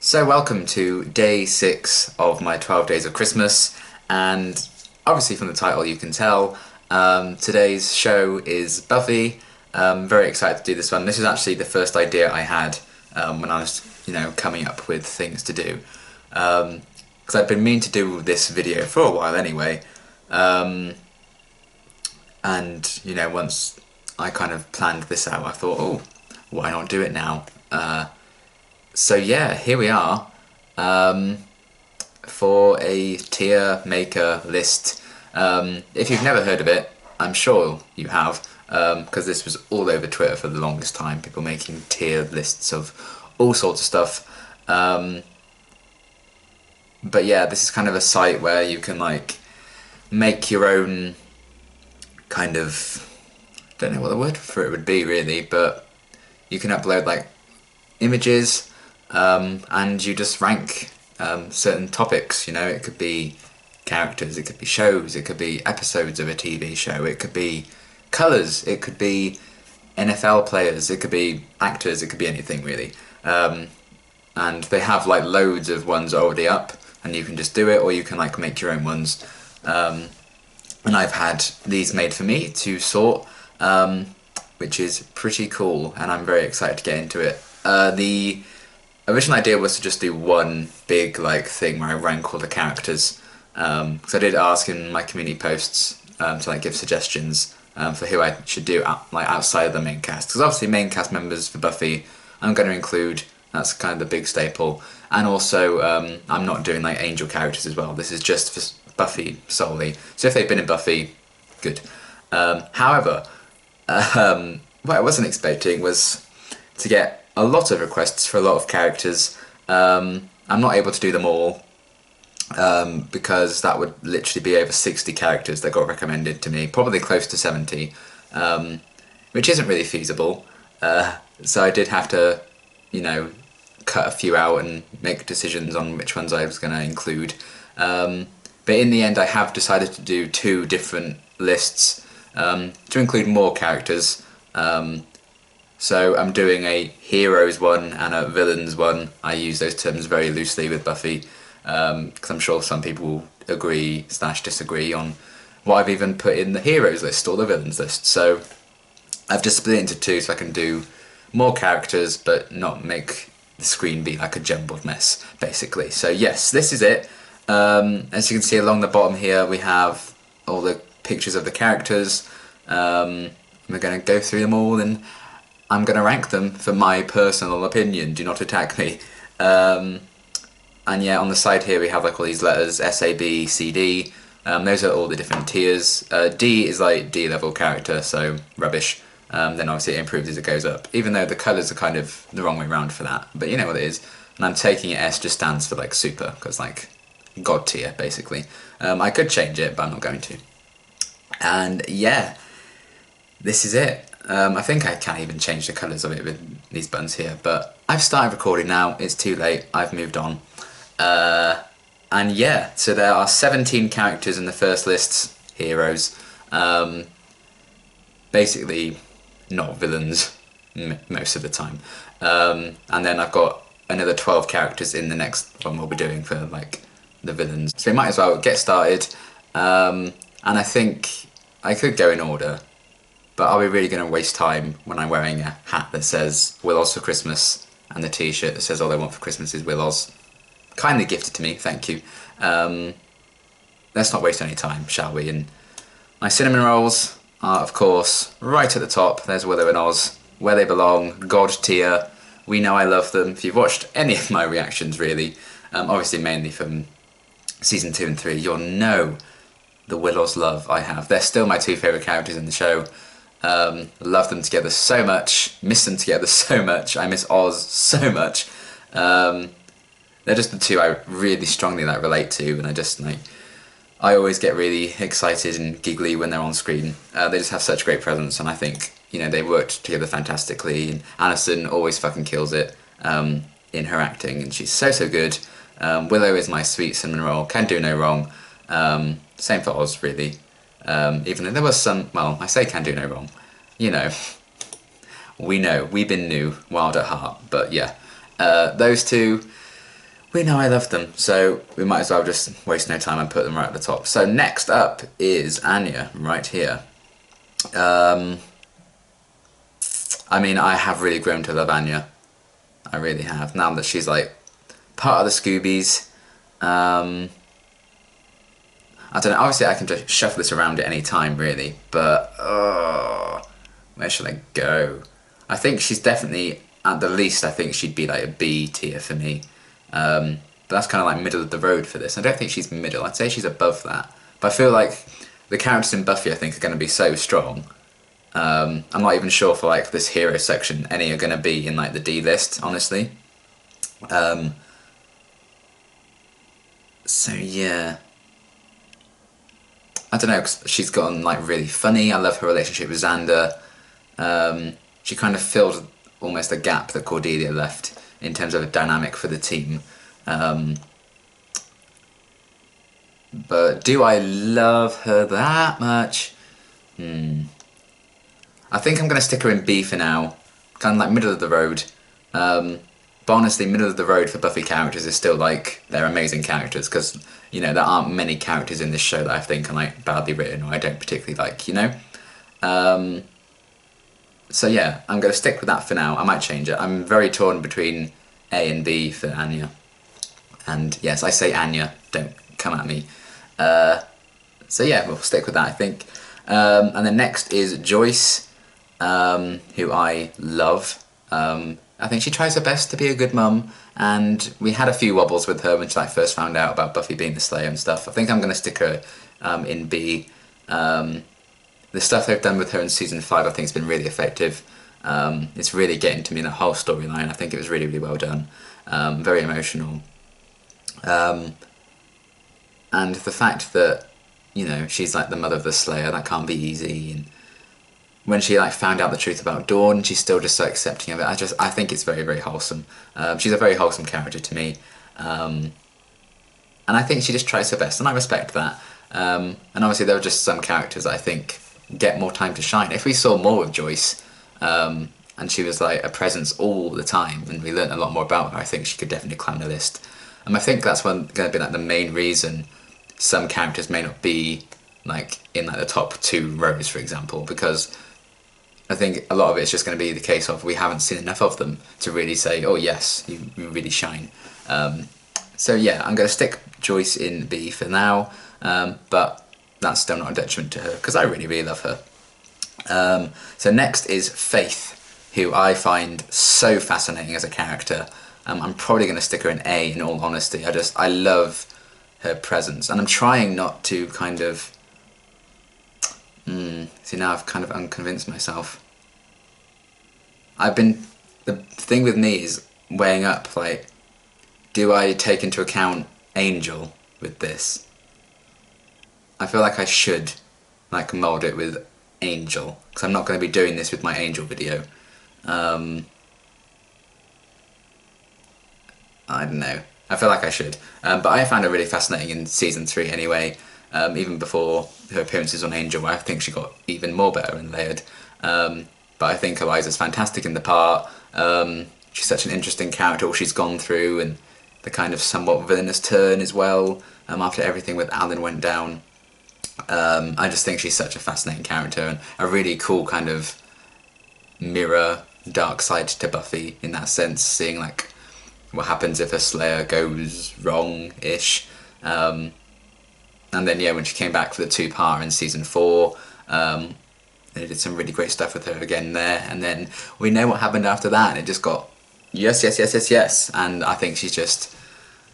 So welcome to day 6 of my 12 days of Christmas, and obviously from the title you can tell, today's show is Buffy. Very excited to do this one. This is actually the first idea I had when I was, coming up with things to do. Because I've been meaning to do this video for a while anyway, and once I kind of planned this out, I thought, oh, why not do it now? So yeah, here we are for a Tiermaker list. If you've never heard of it, I'm sure you have, because this was all over Twitter for the longest time, people making tier lists of all sorts of stuff. But yeah, this is kind of a site where you can make your own kind of, don't know what the word for it would be really, but you can upload images, and you just rank certain topics. It could be characters, it could be shows, it could be episodes of a TV show, it could be colours, it could be NFL players, it could be actors, it could be anything really. And they have loads of ones already up, and you can just do it, or you can make your own ones. And I've had these made for me to sort, which is pretty cool, and I'm very excited to get into it. The original idea was to just do one big thing where I rank all the characters, because I did ask in my community posts to give suggestions for who I should do outside of the main cast, because obviously main cast members for Buffy I'm going to include. That's kind of the big staple, and also I'm not doing angel characters as well. This is just for Buffy solely, so if they've been in Buffy, good. However, what I wasn't expecting was to get a lot of requests for a lot of characters. I'm not able to do them all, because that would literally be over 60 characters that got recommended to me, probably close to 70, which isn't really feasible. So I did have to, cut a few out and make decisions on which ones I was going to include. But in the end I have decided to do 2 different lists to include more characters. So I'm doing a heroes one and a villains one. I use those terms very loosely with Buffy, because I'm sure some people will agree/disagree on what I've even put in the heroes list or the villains list. So I've just split it into 2 so I can do more characters but not make the screen be a jumbled mess, basically. So yes, this is it. As you can see along the bottom here, we have all the pictures of the characters. We're going to go through them all, and I'm going to rank them for my personal opinion. Do not attack me. And yeah, on the side here we have all these letters, S, A, B, C, D. Those are all the different tiers. D is D level character, so rubbish. Then obviously it improves as it goes up, even though the colours are kind of the wrong way around for that. But you know what it is. And I'm taking it, S just stands for super, because God tier, basically. I could change it, but I'm not going to. And yeah, this is it. I think I can't even change the colours of it with these buttons here, but I've started recording now, it's too late, I've moved on. And yeah, so there are 17 characters in the first list, heroes. Basically not villains most of the time. And then I've got another 12 characters in the next one we'll be doing for the villains. So we might as well get started. And I think I could go in order, but are we really going to waste time when I'm wearing a hat that says Will Oz for Christmas and the t-shirt that says all I want for Christmas is Will Oz? Kindly gifted to me, thank you. Let's not waste any time, shall we? And my cinnamon rolls are, of course, right at the top. There's Willow and Oz, where they belong, God tier. We know I love them. If you've watched any of my reactions, really, obviously mainly from season 2 and 3, you'll know the Will Oz love I have. They're still my 2 favourite characters in the show. Love them together so much, miss them together so much, I miss Oz so much. They're just the 2 I really strongly relate to, and I always get really excited and giggly when they're on screen. They just have such great presence, and I think they worked together fantastically, and Alison always fucking kills it in her acting, and she's so good. Willow is my sweet cinnamon roll, can do no wrong. Same for Oz, really. Even though there was some, well, I say can do no wrong. We know, we've been new, wild at heart, but yeah. Those 2, we know I love them, so we might as well just waste no time and put them right at the top. So next up is Anya, right here. I mean, I have really grown to love Anya. I really have. Now that she's like part of the Scoobies. I don't know, obviously I can just shuffle this around at any time really, but where should I go? I think she's definitely, at the least, I think she'd be like a B tier for me. But that's kind of like middle of the road for this. I don't think she's middle, I'd say she's above that. But I feel like the characters in Buffy I think are going to be so strong. I'm not even sure for like this hero section any are going to be in like the D list, honestly. So yeah, I don't know, 'cause she's gotten like really funny. I love her relationship with Xander. She kind of filled almost a gap that Cordelia left in terms of a dynamic for the team. But do I love her that much? I think I'm going to stick her in B for now, kind of like middle of the road. But honestly, middle of the road for Buffy characters is still like, they're amazing characters, because, you know, there aren't many characters in this show that I think are like badly written or I don't particularly like, you know? So yeah, I'm going to stick with that for now. I might change it. I'm very torn between A and B for Anya. And yes, I say Anya, don't come at me. So yeah, we'll stick with that, I think. And then next is Joyce, who I love. I think she tries her best to be a good mum, and we had a few wobbles with her when she like first found out about Buffy being the Slayer and stuff. I think I'm going to stick her in B. The stuff they've done with her in season 5 I think has been really effective. It's really getting to me in that whole storyline. I think it was really, really well done. Very emotional. And the fact that, you know, she's like the mother of the Slayer, that can't be easy. And when she like found out the truth about Dawn, she's still just so accepting of it. I think it's very, very wholesome. She's a very wholesome character to me. And I think she just tries her best, and I respect that. And obviously there are just some characters that I think get more time to shine. If we saw more of Joyce, and she was like a presence all the time, and we learned a lot more about her, I think she could definitely climb the list. And I think that's going to be like the main reason some characters may not be like in like the top 2 rows, for example, because I think a lot of it's just going to be the case of we haven't seen enough of them to really say, oh yes, you really shine. So yeah, I'm going to stick Joyce in B for now, but that's still not a detriment to her, because I really, really love her. So next is Faith, who I find so fascinating as a character. I'm probably going to stick her in A, in all honesty. I love her presence, and I'm trying not to kind of... see, now I've kind of unconvinced myself. The thing with me is weighing up, like, do I take into account Angel with this? I feel like I should, like, mould it with Angel, because I'm not going to be doing this with my Angel video. I don't know. I feel like I should. But I found her really fascinating in season 3 anyway. Even before her appearances on Angel, I think she got even more better and layered. But I think Eliza's fantastic in the part. She's such an interesting character, all she's gone through, and the kind of somewhat villainous turn as well, after everything with Alan went down. I just think she's such a fascinating character, and a really cool kind of mirror dark side to Buffy in that sense, seeing like what happens if a Slayer goes wrong-ish. And then yeah, when she came back for the 2-part in season 4, they did some really great stuff with her again there, and then we know what happened after that, and it just got yes, yes, yes, yes, yes, and I think she's just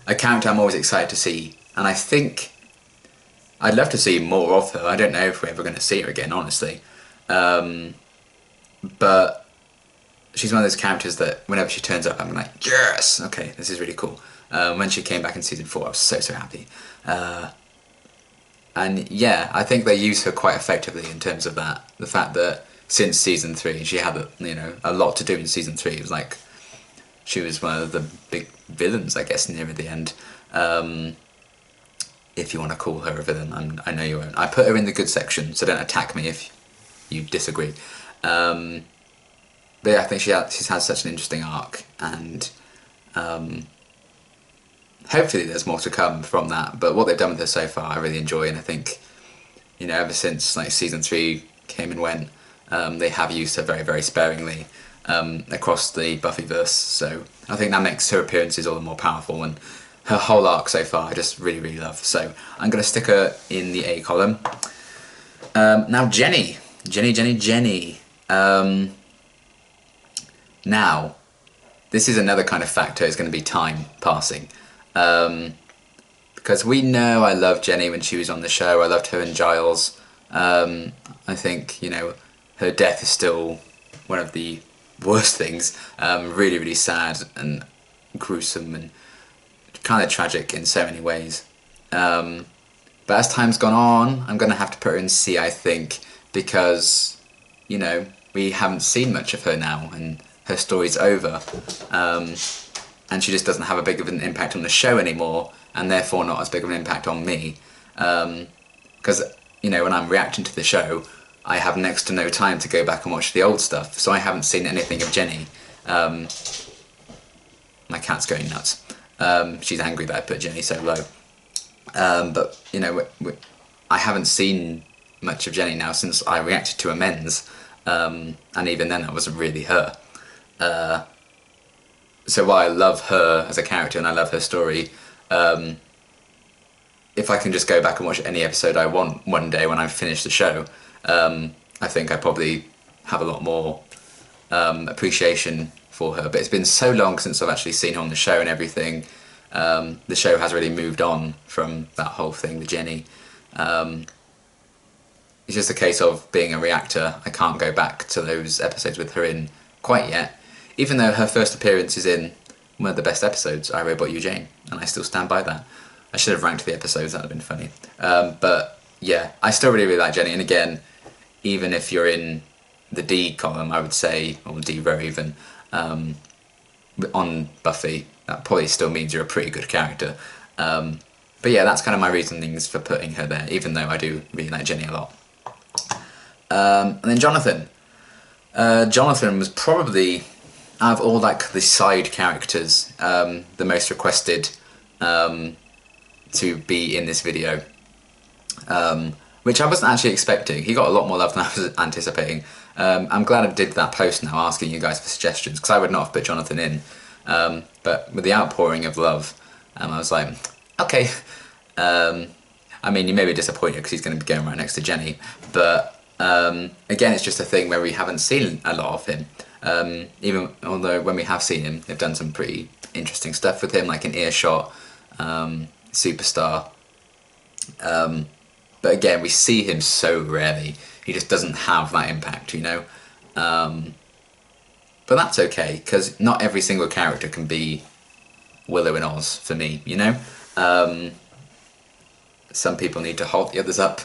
a character I'm always excited to see, and I think I'd love to see more of her. I don't know if we're ever going to see her again, honestly, but she's one of those characters that whenever she turns up, I'm like, yes, okay, this is really cool. When she came back in season 4, I was so happy. And yeah, I think they use her quite effectively in terms of that. The fact that since season 3, she had a lot to do in season 3. It was like she was one of the big villains, I guess, near the end. If you want to call her a villain, I know you won't. I put her in the good section, so don't attack me if you disagree. But yeah, I think she's had such an interesting arc, and hopefully there's more to come from that, but what they've done with her so far I really enjoy, and I think, you know, ever since like season 3 came and went, they have used her very, very sparingly across the Buffyverse, so I think that makes her appearances all the more powerful, and her whole arc so far I just really, really love. So I'm going to stick her in the A column. Now Jenny. Now, this is another kind of factor, is going to be time passing. Because we know I loved Jenny when she was on the show. I loved her and Giles. I think, you know, her death is still one of the worst things. Really, really sad and gruesome and kind of tragic in so many ways. But as time's gone on, I'm going to have to put her in C, I think, because, you know, we haven't seen much of her now, and her story's over. And she just doesn't have a big of an impact on the show anymore, and therefore not as big of an impact on me. Because, you know, when I'm reacting to the show, I have next to no time to go back and watch the old stuff, so I haven't seen anything of Jenny. My cat's going nuts. She's angry that I put Jenny so low. But, you know, I haven't seen much of Jenny now since I reacted to Amends, and even then that wasn't really her. So while I love her as a character and I love her story, if I can just go back and watch any episode I want one day when I've finished the show, I think I probably have a lot more appreciation for her. But it's been so long since I've actually seen her on the show and everything. The show has really moved on from that whole thing with Jenny. It's just a case of being a reactor. I can't go back to those episodes with her in quite yet, even though her first appearance is in one of the best episodes, I, Robot You, Jane, and I still stand by that. I should have ranked the episodes, that would have been funny. But yeah, I still really, really like Jenny, and again, even if you're in the D column, I would say, or D row even, on Buffy, that probably still means you're a pretty good character. But yeah, that's kind of my reasonings for putting her there, even though I do really like Jenny a lot. And then Jonathan. Jonathan was probably, out of all like the side characters, the most requested to be in this video, which I wasn't actually expecting. He got a lot more love than I was anticipating. I'm glad I did that post now asking you guys for suggestions, because I would not have put Jonathan in, but with the outpouring of love, I was like, okay. I mean, you may be disappointed because he's going to be going right next to Jenny, but again, it's just a thing where we haven't seen a lot of him. Even although when we have seen him, they've done some pretty interesting stuff with him, like in Earshot, Superstar. But again, we see him so rarely. He just doesn't have that impact, you know. But that's okay, because not every single character can be Willow and Oz for me, you know. Some people need to hold the others up.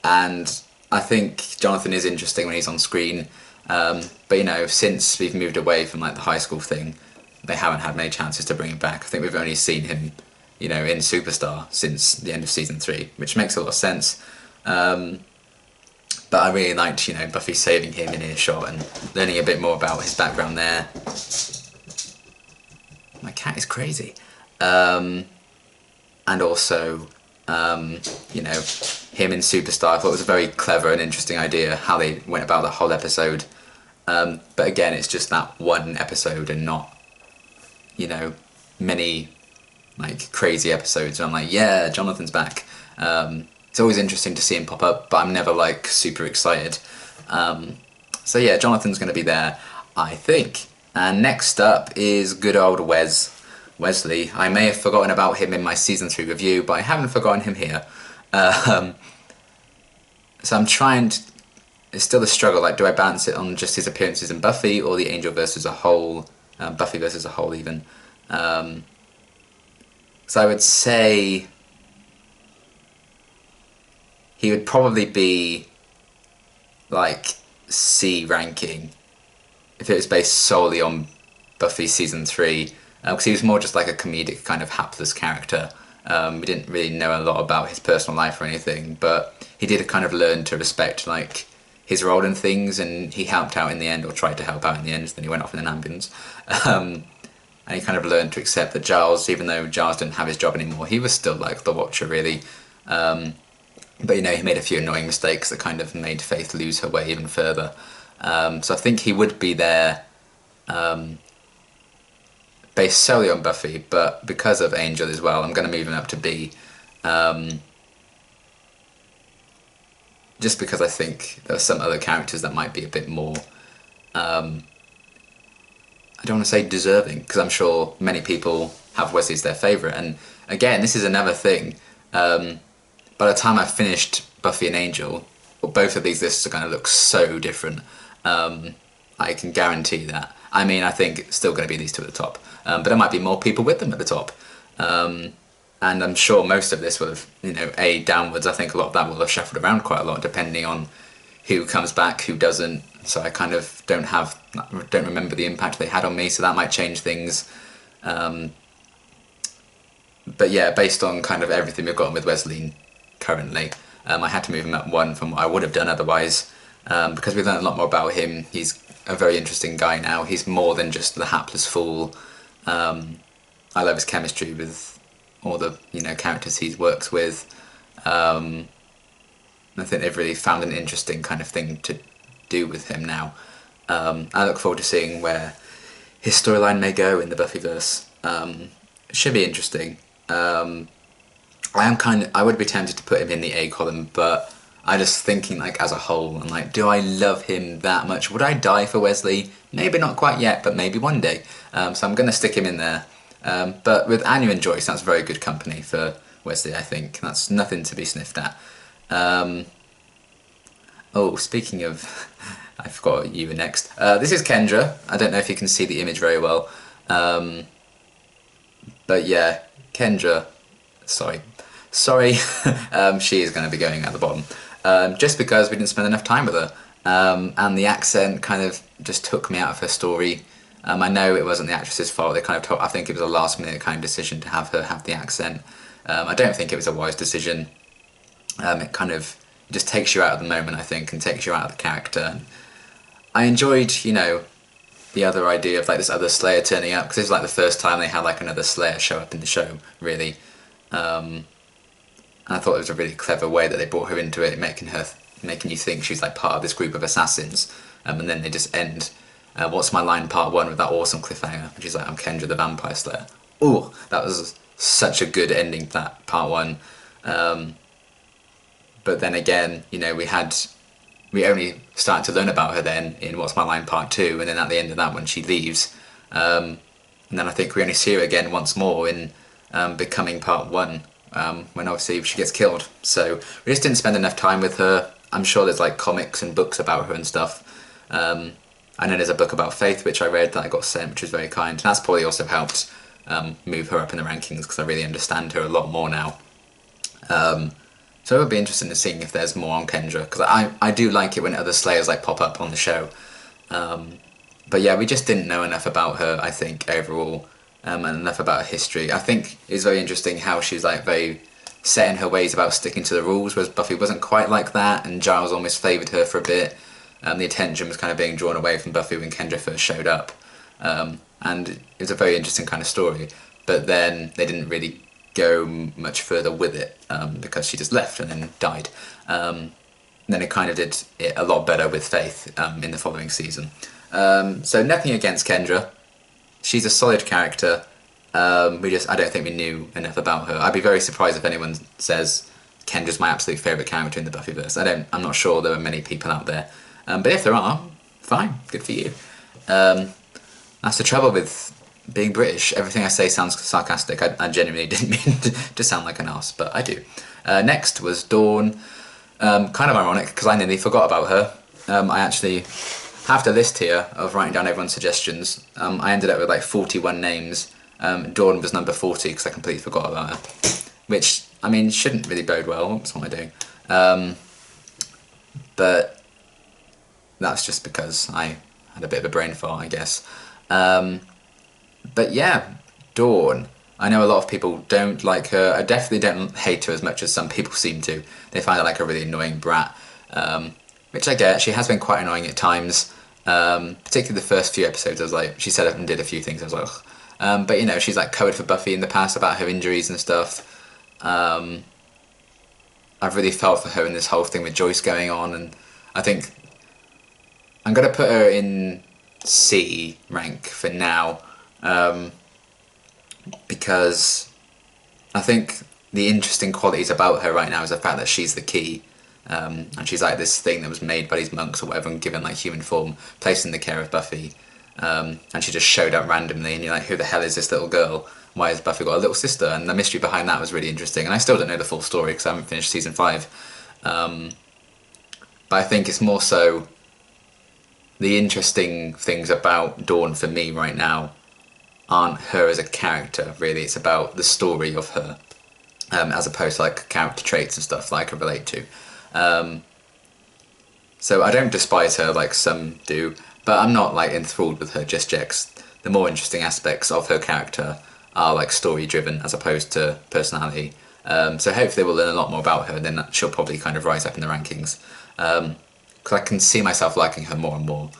And I think Jonathan is interesting when he's on screen. But you know, since we've moved away from like the high school thing, they haven't had many chances to bring him back. I think we've only seen him, you know, in Superstar since the end of season 3, which makes a lot of sense. But I really liked, you know, Buffy saving him in Earshot and learning a bit more about his background there. My cat is crazy. And also, you know, him in Superstar, I thought it was a very clever and interesting idea how they went about the whole episode. But again, it's just that one episode and not, you know, many like crazy episodes. And I'm like, yeah, Jonathan's back. It's always interesting to see him pop up, but I'm never like super excited. So yeah, Jonathan's going to be there, I think. And next up is good old Wesley. I may have forgotten about him in my season 3 review, but I haven't forgotten him here. So I'm trying to, it's still a struggle, like do I balance it on just his appearances in Buffy or the Angelverse as a whole, Buffyverse as a whole even. So I would say he would probably be like C ranking if it was based solely on Buffy season 3, because he was more just like a comedic kind of hapless character. We didn't really know a lot about his personal life or anything, but he did kind of learn to respect like his role in things, and he helped out in the end, or tried to help out in the end, then he went off in an ambulance. and he kind of learned to accept that Giles, even though Giles didn't have his job anymore, he was still like the Watcher really. But you know, he made a few annoying mistakes that kind of made Faith lose her way even further. So I think he would be there based solely on Buffy, but because of Angel as well, I'm going to move him up to B. Just because I think there are some other characters that might be a bit more, I don't want to say deserving, because I'm sure many people have Wesley as their favourite. And again, this is another thing. By the time I've finished Buffy and Angel, both of these lists are going to look so different. I can guarantee that. I mean, I think it's still going to be these two at the top, but there might be more people with them at the top. And I'm sure most of this will have, you know, A downwards. I think a lot of that will have shuffled around quite a lot depending on who comes back, who doesn't. So I kind of don't remember the impact they had on me, so that might change things. But yeah, based on kind of everything we've got with Wesley currently, I had to move him up one from what I would have done otherwise, because we've learned a lot more about him. He's a very interesting guy now. He's more than just the hapless fool. I love his chemistry with all the, you know, characters he's worked with. I think they've really found an interesting kind of thing to do with him now. I look forward to seeing where his storyline may go in the Buffyverse. It should be interesting. I would be tempted to put him in the A column, but I just thinking like as a whole, I'm like, do I love him that much? Would I die for Wesley? Maybe not quite yet, but maybe one day. So I'm going to stick him in there. But with Anya and Joyce, that's very good company for Wesley, I think. That's nothing to be sniffed at. Oh, speaking of, I forgot you were next. This is Kendra. I don't know if you can see the image very well. But yeah, Kendra, sorry, she is going to be going at the bottom. Just because we didn't spend enough time with her. And the accent kind of just took me out of her story. I know it wasn't the actress's fault. They kind of I think it was a last minute kind of decision to have her have the accent. I don't think it was a wise decision. It kind of just takes you out of the moment, I think, and takes you out of the character. I enjoyed, you know, the other idea of like this other Slayer turning up, because it was like the first time they had like another Slayer show up in the show, really. And I thought it was a really clever way that they brought her into it, making you think she's like part of this group of assassins, and then they just end What's My Line Part 1 with that awesome cliffhanger, which is like, I'm Kendra the Vampire Slayer. Ooh, that was such a good ending to that Part 1. But then again, you know, we only started to learn about her then in What's My Line Part 2, and then at the end of that one she leaves. And then I think we only see her again once more in Becoming Part 1, when obviously she gets killed. So we just didn't spend enough time with her. I'm sure there's like comics and books about her and stuff. I know there's a book about Faith which I read that I got sent, which was very kind. And that's probably also helped move her up in the rankings, because I really understand her a lot more now. So it would be interesting to see if there's more on Kendra, because I do like it when other Slayers like pop up on the show. But yeah, we just didn't know enough about her, I think, overall, and enough about her history. I think it's very interesting how she's like very set in her ways about sticking to the rules, whereas Buffy wasn't quite like that, and Giles almost favoured her for a bit. The attention was kind of being drawn away from Buffy when Kendra first showed up. And it was a very interesting kind of story, but then they didn't really go much further with it, because she just left and then died. Then it kind of did it a lot better with Faith in the following season. So nothing against Kendra. She's a solid character. I don't think we knew enough about her. I'd be very surprised if anyone says Kendra's my absolute favourite character in the Buffyverse. I'm not sure there are many people out there. But if there are, fine, good for you. That's the trouble with being British. Everything I say sounds sarcastic. I genuinely didn't mean to sound like an arse, but I do. Next was Dawn. Kind of ironic, because I nearly forgot about her. I actually have the list here of writing down everyone's suggestions. I ended up with like 41 names. Dawn was number 40, because I completely forgot about her. Which, I mean, shouldn't really bode well. Oops, what am I doing? But that's just because I had a bit of a brain fart, I guess. But yeah, Dawn. I know a lot of people don't like her. I definitely don't hate her as much as some people seem to. They find her like a really annoying brat, which I get. She has been quite annoying at times, particularly the first few episodes. I was like, she said up and did a few things. I was like, But you know, she's like covered for Buffy in the past about her injuries and stuff. I've really felt for her in this whole thing with Joyce going on, and I think I'm gonna put her in C rank for now, because I think the interesting qualities about her right now is the fact that she's the key, and she's like this thing that was made by these monks or whatever and given like human form, placed in the care of Buffy, and she just showed up randomly, and you're like, who the hell is this little girl? Why has Buffy got a little sister? And the mystery behind that was really interesting, and I still don't know the full story because I haven't finished season 5. But I think it's more so the interesting things about Dawn for me right now aren't her as a character, really. It's about the story of her, as opposed to like character traits and stuff that I can relate to. So I don't despise her like some do, but I'm not like enthralled with her just yet, 'cause the more interesting aspects of her character are like story driven as opposed to personality. So hopefully we'll learn a lot more about her, and then she'll probably kind of rise up in the rankings. Because I can see myself liking her more and more.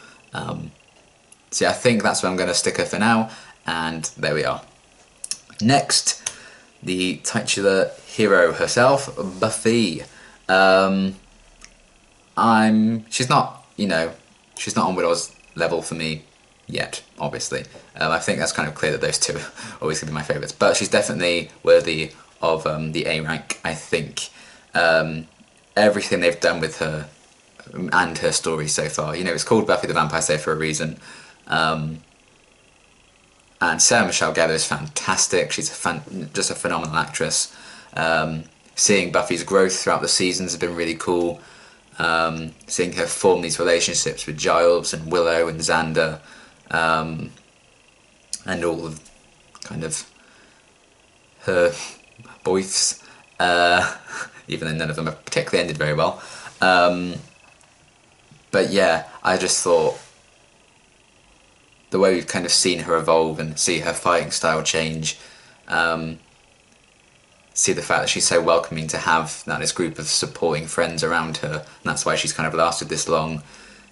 So yeah, I think that's where I'm going to stick her for now, and there we are. Next, the titular hero herself, Buffy. She's not, you know, she's not on Widow's level for me yet, obviously. I think that's kind of clear that those two are always going to be my favourites, but she's definitely worthy of the A rank, I think. Everything they've done with her and her story so far, you know, it's called Buffy the Vampire Slayer for a reason. And Sarah Michelle Gellar is fantastic. She's just a phenomenal actress. Seeing Buffy's growth throughout the seasons has been really cool. Seeing her form these relationships with Giles and Willow and Xander, and all of kind of her boys, even though none of them have particularly ended very well. But yeah, I just thought the way we've kind of seen her evolve and see her fighting style change, see the fact that she's so welcoming to have this group of supporting friends around her, and that's why she's kind of lasted this long.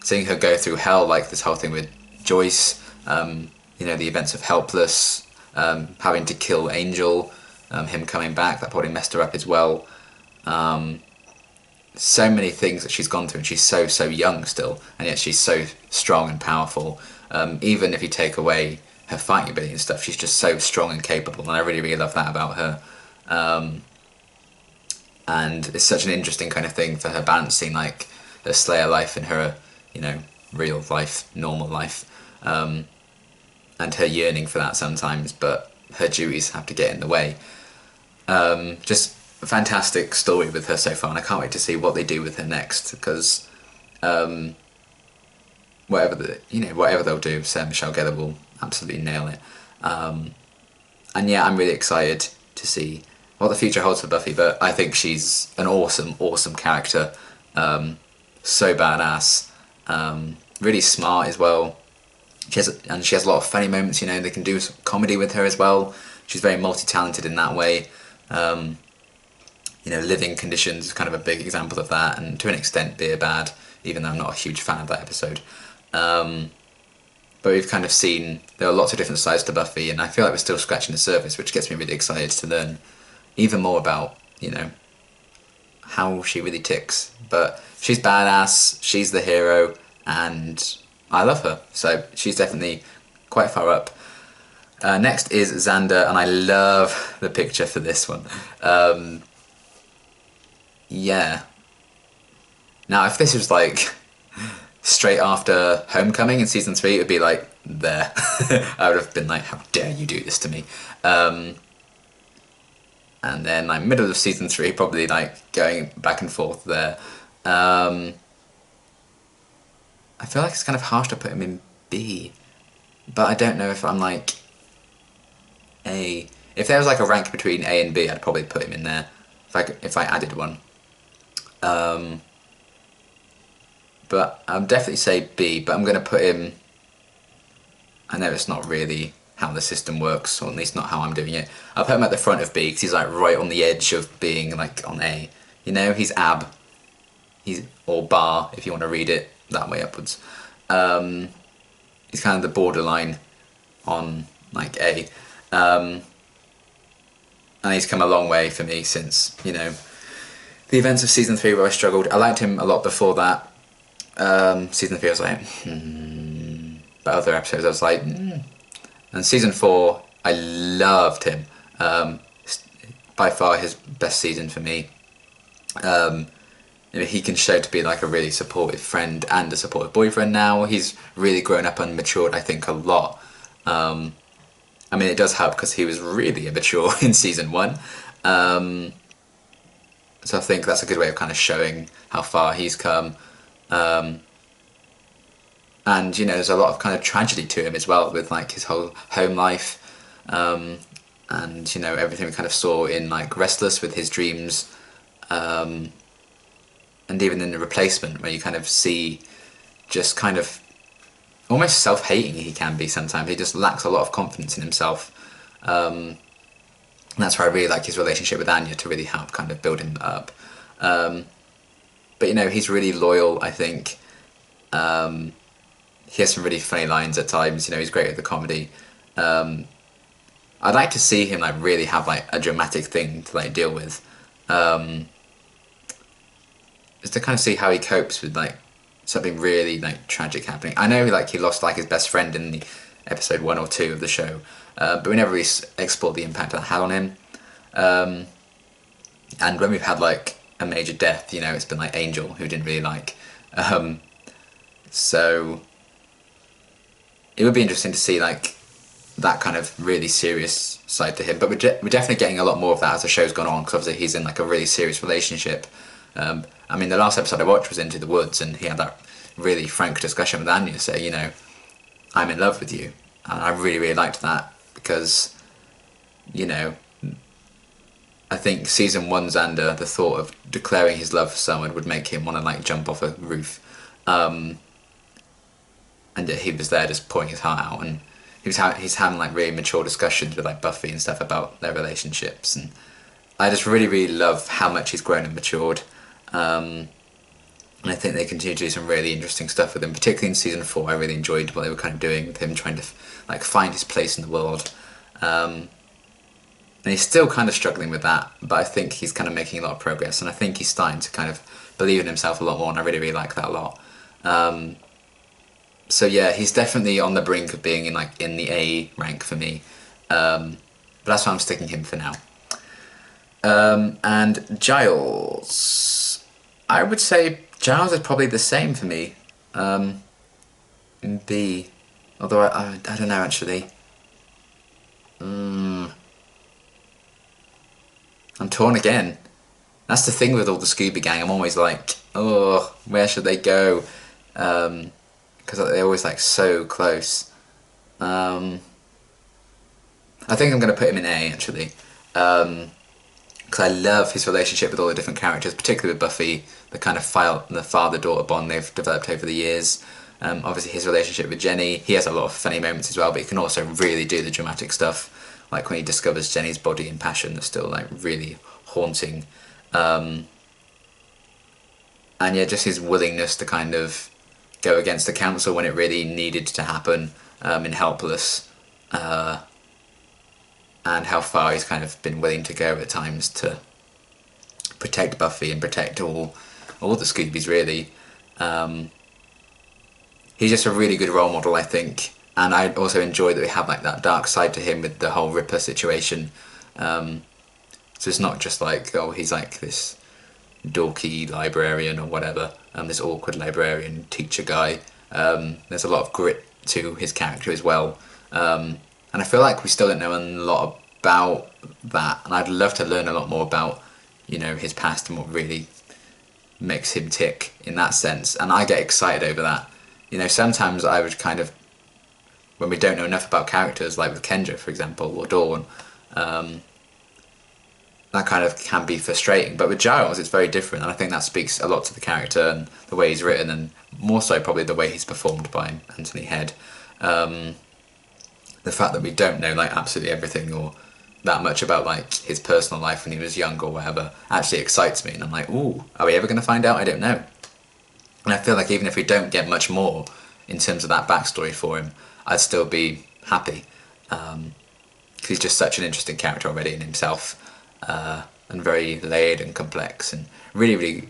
Seeing her go through hell, like this whole thing with Joyce, you know, the events of Helpless, having to kill Angel, him coming back, that probably messed her up as well. So many things that she's gone through, and she's so young still, and yet she's so strong and powerful. Even if you take away her fighting ability and stuff, she's just so strong and capable, and I really love that about her. And it's such an interesting kind of thing for her balancing like her Slayer life and her, you know, real life, normal life, and her yearning for that sometimes, but her duties have to get in the way. Just a fantastic story with her so far, and I can't wait to see what they do with her next, because whatever they'll do, Sarah Michelle Gellar will absolutely nail it. And yeah, I'm really excited to see what the future holds for Buffy, but I think she's an awesome character. So badass, really smart as well. She has a lot of funny moments, you know, they can do some comedy with her as well. She's very multi-talented in that way. You know, Living Conditions is kind of a big example of that, and to an extent Beer Bad, even though I'm not a huge fan of that episode. But we've kind of seen there are lots of different sides to Buffy, and I feel like we're still scratching the surface, which gets me really excited to learn even more about, you know, how she really ticks. But she's badass, she's the hero, and I love her, so she's definitely quite far up. Next is Xander, and I love the picture for this one. Yeah. Now, if this was like straight after Homecoming in season 3, it would be like there. I would have been like, how dare you do this to me? And then like middle of season 3, probably like going back and forth there. I feel like it's kind of harsh to put him in B, but I don't know if I'm like A. If there was like a rank between A and B, I'd probably put him in there if I added one. But I'll definitely say B, but I'm going to put him, I know it's not really how the system works, or at least not how I'm doing it. I'll put him at the front of B, because he's like right on the edge of being like on A. You know, he's ab, or bar, if you want to read it that way upwards. He's kind of the borderline on like A. And he's come a long way for me since, you know, the events of season 3 where I struggled. I liked him a lot before that. Season 3 I was like, but other episodes I was like, And season 4, I loved him. By far his best season for me. You know, he can show to be like a really supportive friend and a supportive boyfriend now. He's really grown up and matured, I think, a lot. I mean, it does help because he was really immature in season 1. So I think that's a good way of kind of showing how far he's come. And, you know, there's a lot of kind of tragedy to him as well with like his whole home life. And, you know, everything we kind of saw in like Restless with his dreams. And even in The Replacement, where you kind of see just kind of almost self-hating he can be sometimes. He just lacks a lot of confidence in himself. And that's why I really like his relationship with Anya to really help kind of build him up. But, you know, he's really loyal, I think. He has some really funny lines at times. You know, he's great at the comedy. I'd like to see him like really have like a dramatic thing to like deal with. Just to kind of see how he copes with like something really like tragic happening. I know like he lost like his best friend in the episode 1 or 2 of the show, but we never really explored the impact that had on him. And when we've had like a major death, you know, it's been like Angel, who didn't really like. So it would be interesting to see like that kind of really serious side to him. But we're definitely getting a lot more of that as the show's gone on, because obviously he's in like a really serious relationship. I mean, the last episode I watched was Into the Woods, and he had that really frank discussion with Anya, saying, you know, I'm in love with you. And I really, really liked that, because, you know, I think season 1 Xander, the thought of declaring his love for someone would make him want to like jump off a roof. And yet he was there just pouring his heart out, and he's having like really mature discussions with like Buffy and stuff about their relationships, and I just really, really love how much he's grown and matured. And I think they continue to do some really interesting stuff with him, particularly in season 4. I really enjoyed what they were kind of doing with him, trying to like find his place in the world. And he's still kind of struggling with that, but I think he's kind of making a lot of progress, and I think he's starting to kind of believe in himself a lot more, and I really, really like that a lot. So yeah, he's definitely on the brink of being in the A rank for me. But that's why I'm sticking him for now. And Giles, I would say Giles is probably the same for me. In B, although I don't know actually. I'm torn again. That's the thing with all the Scooby Gang. I'm always like, oh, where should they go? Because they're always like so close. I think I'm going to put him in A actually. Because I love his relationship with all the different characters, particularly with Buffy, the kind of the father-daughter bond they've developed over the years. Obviously his relationship with Jenny, he has a lot of funny moments as well, but he can also really do the dramatic stuff, like when he discovers Jenny's body in Passion, that's still like really haunting. And yeah, just his willingness to kind of go against the council when it really needed to happen, in Helpless. And how far he's kind of been willing to go at times to protect Buffy and protect all the Scoobies, really. He's just a really good role model, I think, and I also enjoy that we have like that dark side to him with the whole Ripper situation. So it's not just like, oh, he's like this dorky librarian or whatever, this awkward librarian teacher guy. There's a lot of grit to his character as well. And I feel like we still don't know a lot about that, and I'd love to learn a lot more about, you know, his past and what really makes him tick in that sense. And I get excited over that. You know, sometimes I would kind of, when we don't know enough about characters, like with Kendra, for example, or Dawn, that kind of can be frustrating. But with Giles, it's very different, and I think that speaks a lot to the character and the way he's written, and more so probably the way he's performed by Anthony Head. The fact that we don't know like absolutely everything or that much about like his personal life when he was young or whatever actually excites me, and I'm like, ooh, are we ever going to find out? I don't know. And I feel like even if we don't get much more in terms of that backstory for him, I'd still be happy. He's just such an interesting character already in himself, and very layered and complex, and really, really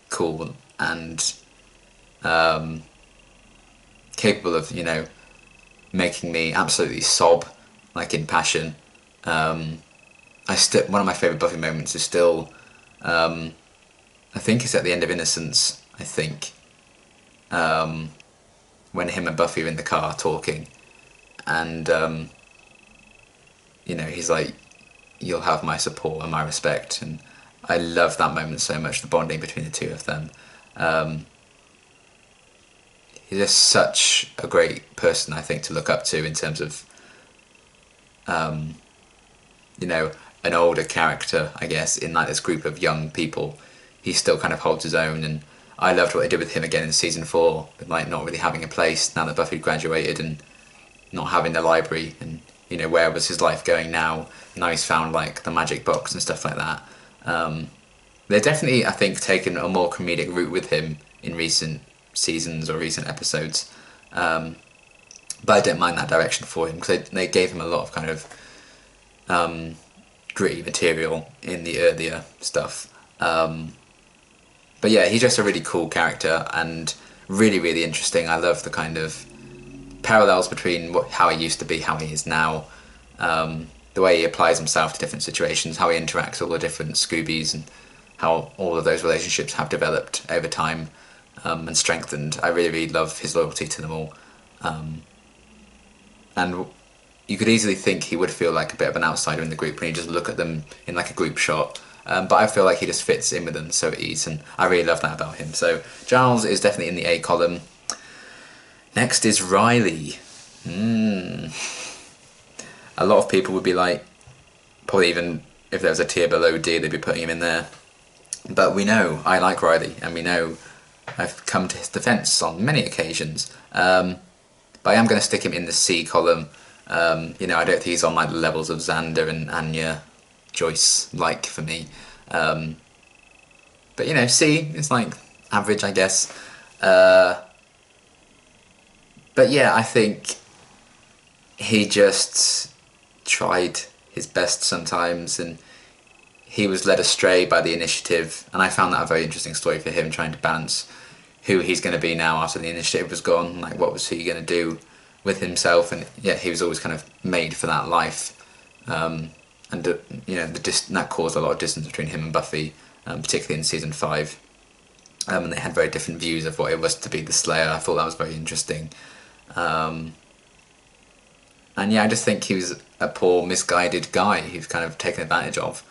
cool, and capable of, you know, making me absolutely sob, like in passion. One of my favourite Buffy moments is still, I think it's at the end of Innocence, I think, when him and Buffy are in the car talking, and you know, he's like, "You'll have my support and my respect," and I love that moment so much, the bonding between the two of them. He's just such a great person, I think, to look up to in terms of, you know, an older character, I guess, in like this group of young people. He still kind of holds his own, and I loved what they did with him again in season 4, with like not really having a place now that Buffy graduated, and not having the library, and, you know, where was his life going now? Now he's found like the magic box and stuff like that. They're definitely, I think, taken a more comedic route with him in recent seasons or recent episodes, but I don't mind that direction for him, because they gave him a lot of kind of gritty material in the earlier stuff. But yeah, he's just a really cool character and really, really interesting. I love the kind of parallels between how he used to be, how he is now, the way he applies himself to different situations, how he interacts with all the different Scoobies, and how all of those relationships have developed over time, and strengthened. I really, really love his loyalty to them all. And you could easily think he would feel like a bit of an outsider in the group when you just look at them in like a group shot. But I feel like he just fits in with them so at ease, and I really love that about him. So Giles is definitely in the A column. Next is Riley. A lot of people would be like, probably even if there was a tier below D, they'd be putting him in there. But we know I like Riley, and we know I've come to his defence on many occasions. But I am going to stick him in the C column. You know, I don't think he's on like the levels of Xander and Anya, Joyce, like, for me. But, you know, C is like average, I guess. But yeah, I think he just tried his best sometimes, and he was led astray by the initiative, and I found that a very interesting story for him, trying to balance who he's going to be now after the initiative was gone. Like, what was he going to do with himself? And yeah, he was always kind of made for that life, and you know, that caused a lot of distance between him and Buffy, particularly in season 5. And they had very different views of what it was to be the Slayer. I thought that was very interesting. And yeah, I just think he was a poor, misguided guy who's kind of taken advantage of.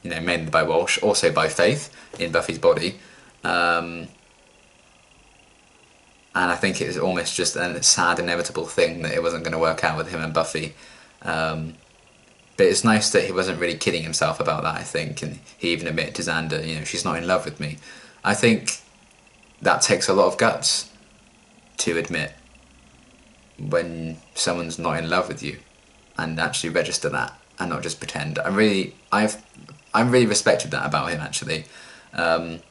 You know, mainly by Walsh, also by Faith in Buffy's body. And I think it was almost just a sad, inevitable thing that it wasn't going to work out with him and Buffy. But it's nice that he wasn't really kidding himself about that, I think, and he even admitted to Xander, you know, she's not in love with me. I think that takes a lot of guts to admit when someone's not in love with you, and actually register that and not just pretend. I really respected that about him, actually. And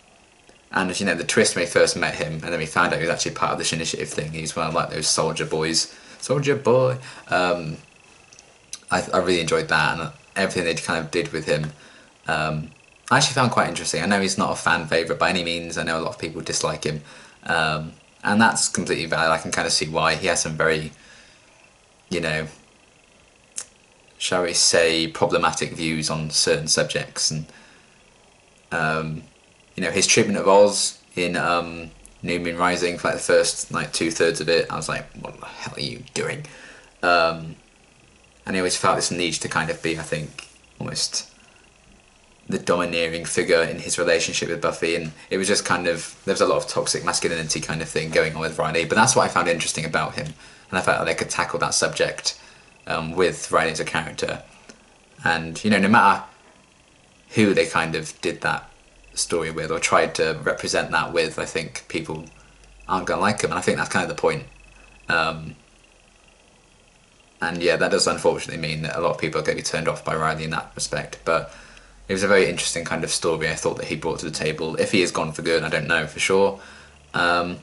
you know, the twist when we first met him, and then we found out he was actually part of this initiative thing. He's one of like those soldier boys. Soldier boy. I really enjoyed that, and everything they kind of did with him. I actually found quite interesting. I know he's not a fan favourite by any means. I know a lot of people dislike him. And that's completely valid. I can kind of see why. He has some very, you know, shall we say, problematic views on certain subjects. And, you know, his treatment of Oz in New Moon Rising, for like the first like 2/3 of it, I was like, what the hell are you doing? And he always felt this need to kind of be, I think, almost the domineering figure in his relationship with Buffy, and it was just kind of, there was a lot of toxic masculinity kind of thing going on with Riley, but that's what I found interesting about him, and I felt like they could tackle that subject with Riley as a character. And, you know, no matter who they kind of did that story with or tried to represent that with, I think people aren't going to like him, and I think that's kind of the point. And yeah, that does unfortunately mean that a lot of people are going to be turned off by Riley in that respect, but it was a very interesting kind of story I thought that he brought to the table. If he is gone for good, I don't know for sure. But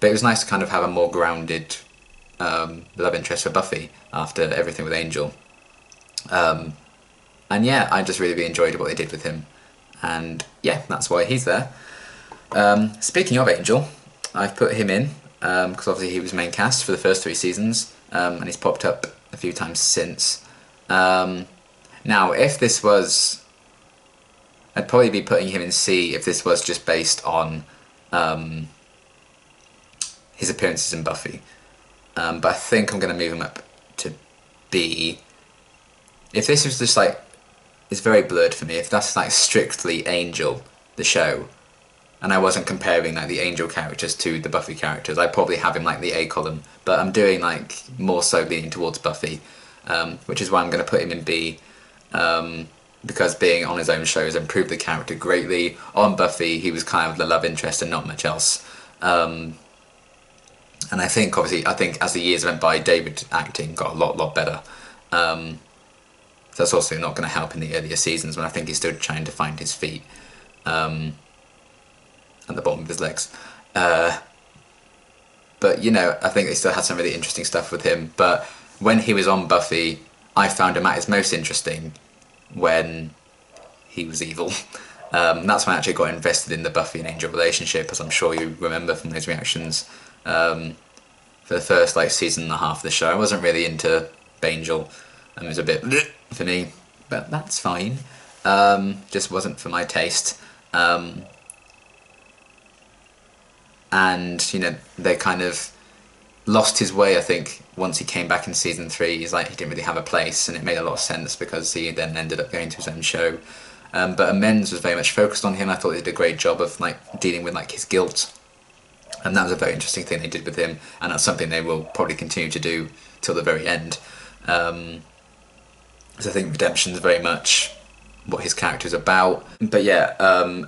it was nice to kind of have a more grounded love interest for Buffy after everything with Angel. And yeah, I just really enjoyed what they did with him. And yeah, that's why he's there. Speaking of Angel, I've put him in, because obviously he was main cast for the first 3 seasons, and he's popped up a few times since. Now, if this was... I'd probably be putting him in C if this was just based on his appearances in Buffy. But I think I'm going to move him up to B. If this was just like... It's very blurred for me. If that's like strictly Angel, the show, and I wasn't comparing like the Angel characters to the Buffy characters, I'd probably have him like the A column. But I'm doing like more so leaning towards Buffy, which is why I'm going to put him in B. Because being on his own show has improved the character greatly. On Buffy, he was kind of the love interest and not much else. And I think, obviously, as the years went by, David's acting got a lot better. So that's also not going to help in the earlier seasons when I think he's still trying to find his feet at the bottom of his legs. But, you know, I think they still had some really interesting stuff with him. But when he was on Buffy, I found him at his most interesting when he was evil. That's when I actually got invested in the Buffy and Angel relationship, as I'm sure you remember from those reactions. For the first like season and a half of the show, I wasn't really into Angel, and it was a bit for me, but that's fine. Just wasn't for my taste. And, you know, they kind of lost his way, I think, once he came back in season 3. He's like, he didn't really have a place, and it made a lot of sense because he then ended up going to his own show. But Amends was very much focused on him. I thought they did a great job of like dealing with like his guilt, and that was a very interesting thing they did with him, and that's something they will probably continue to do till the very end. So I think Redemption is very much what his character is about. But yeah,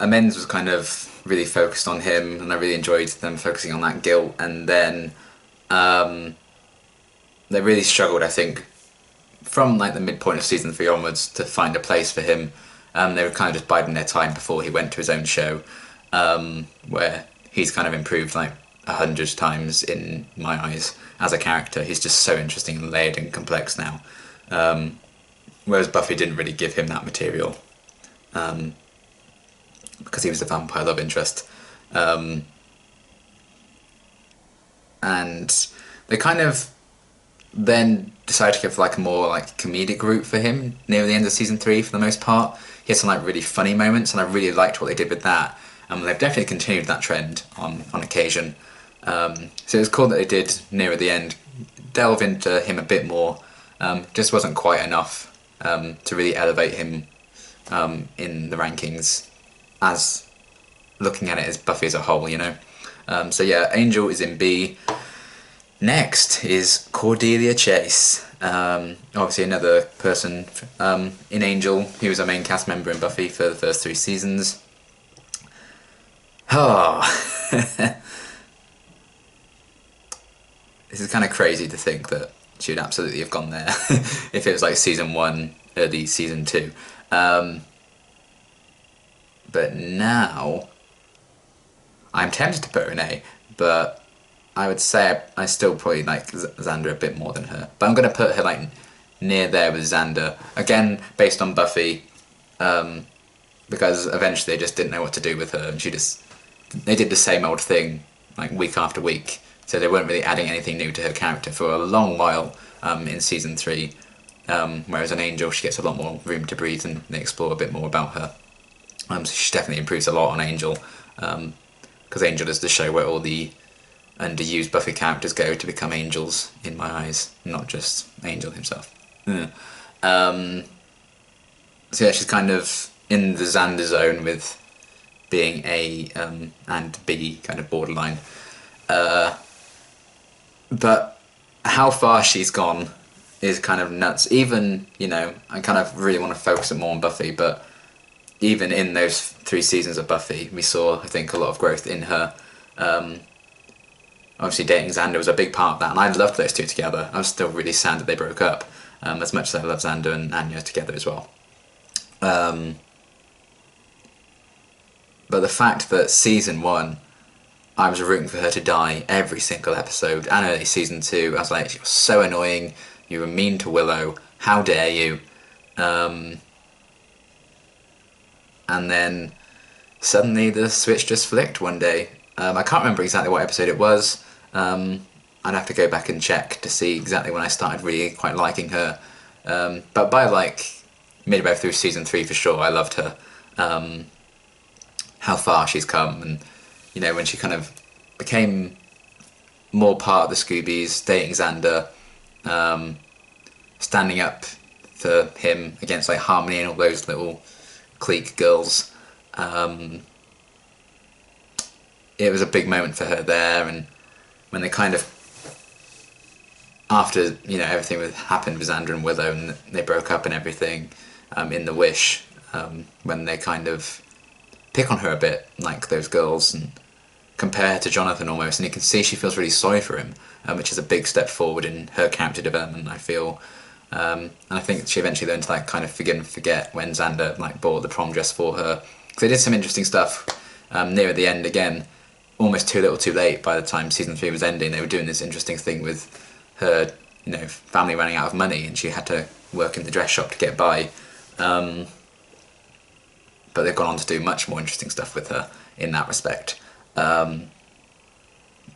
Amends was kind of really focused on him, and I really enjoyed them focusing on that guilt. And then they really struggled, I think, from like the midpoint of season 3 onwards to find a place for him. They were kind of just biding their time before he went to his own show, where he's kind of improved like 100 times in my eyes as a character. He's just so interesting and layered and complex now. Whereas Buffy didn't really give him that material, because he was a vampire love interest. And they kind of then decided to give like a more like comedic route for him near the end of season 3 for the most part. He had some like really funny moments, and I really liked what they did with that. They've definitely continued that trend on occasion. So it was cool that they did, nearer the end, delve into him a bit more. Just wasn't quite enough to really elevate him in the rankings, as looking at it as Buffy as a whole, you know. So yeah, Angel is in B. Next is Cordelia Chase. Obviously another person in Angel. He was a main cast member in Buffy for the first 3 seasons. Oh. This is kind of crazy to think that she would absolutely have gone there if it was like season 1, early season 2. But now I'm tempted to put her in A, but I would say I still probably like Xander a bit more than her. But I'm going to put her like near there with Xander. Again, based on Buffy, because eventually they just didn't know what to do with her, and they did the same old thing like week after week. So they weren't really adding anything new to her character for a long while in season 3. Whereas in Angel, she gets a lot more room to breathe, and they explore a bit more about her. So she definitely improves a lot on Angel, because Angel is the show where all the underused Buffy characters go to become angels, in my eyes, not just Angel himself. So yeah, she's kind of in the Xander zone with being A and B kind of borderline. But how far she's gone is kind of nuts. Even, you know, I kind of really want to focus it more on Buffy, but even in those 3 seasons of Buffy, we saw, I think, a lot of growth in her. Obviously dating Xander was a big part of that, and I loved those 2 together. I was still really sad that they broke up, as much as I love Xander and Anya together as well. But the fact that season 1 I was rooting for her to die every single episode, and early season 2. I was like, she was so annoying, you were mean to Willow, how dare you. And then suddenly the switch just flicked one day. I can't remember exactly what episode it was. I'd have to go back and check to see exactly when I started really quite liking her. But by like midway through season 3 for sure, I loved her. How far she's come, and you know, when she kind of became more part of the Scoobies, dating Xander, standing up for him against like Harmony and all those little clique girls. It was a big moment for her there, and when they kind of, after, you know, everything happened with Xander and Willow and they broke up and everything, in the Wish, when they kind of pick on her a bit, like those girls, and compare her to Jonathan almost, and you can see she feels really sorry for him, which is a big step forward in her character development, I feel. And I think she eventually learned to like kind of forgive and forget when Xander like bought the prom dress for her, because they did some interesting stuff near the end again, almost too little too late. By the time season 3 was ending, they were doing this interesting thing with her, you know, family running out of money and she had to work in the dress shop to get by. But they've gone on to do much more interesting stuff with her in that respect. But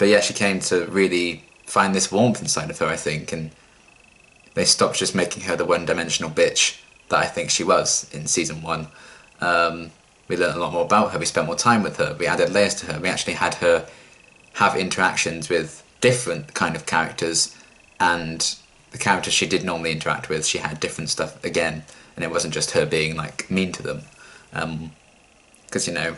yeah, she came to really find this warmth inside of her, I think, and they stopped just making her the one-dimensional bitch that I think she was in season 1. We learned a lot more about her, we spent more time with her, we added layers to her, we actually had her have interactions with different kind of characters, and the characters she did normally interact with, she had different stuff again, and it wasn't just her being like mean to them. Because, you know,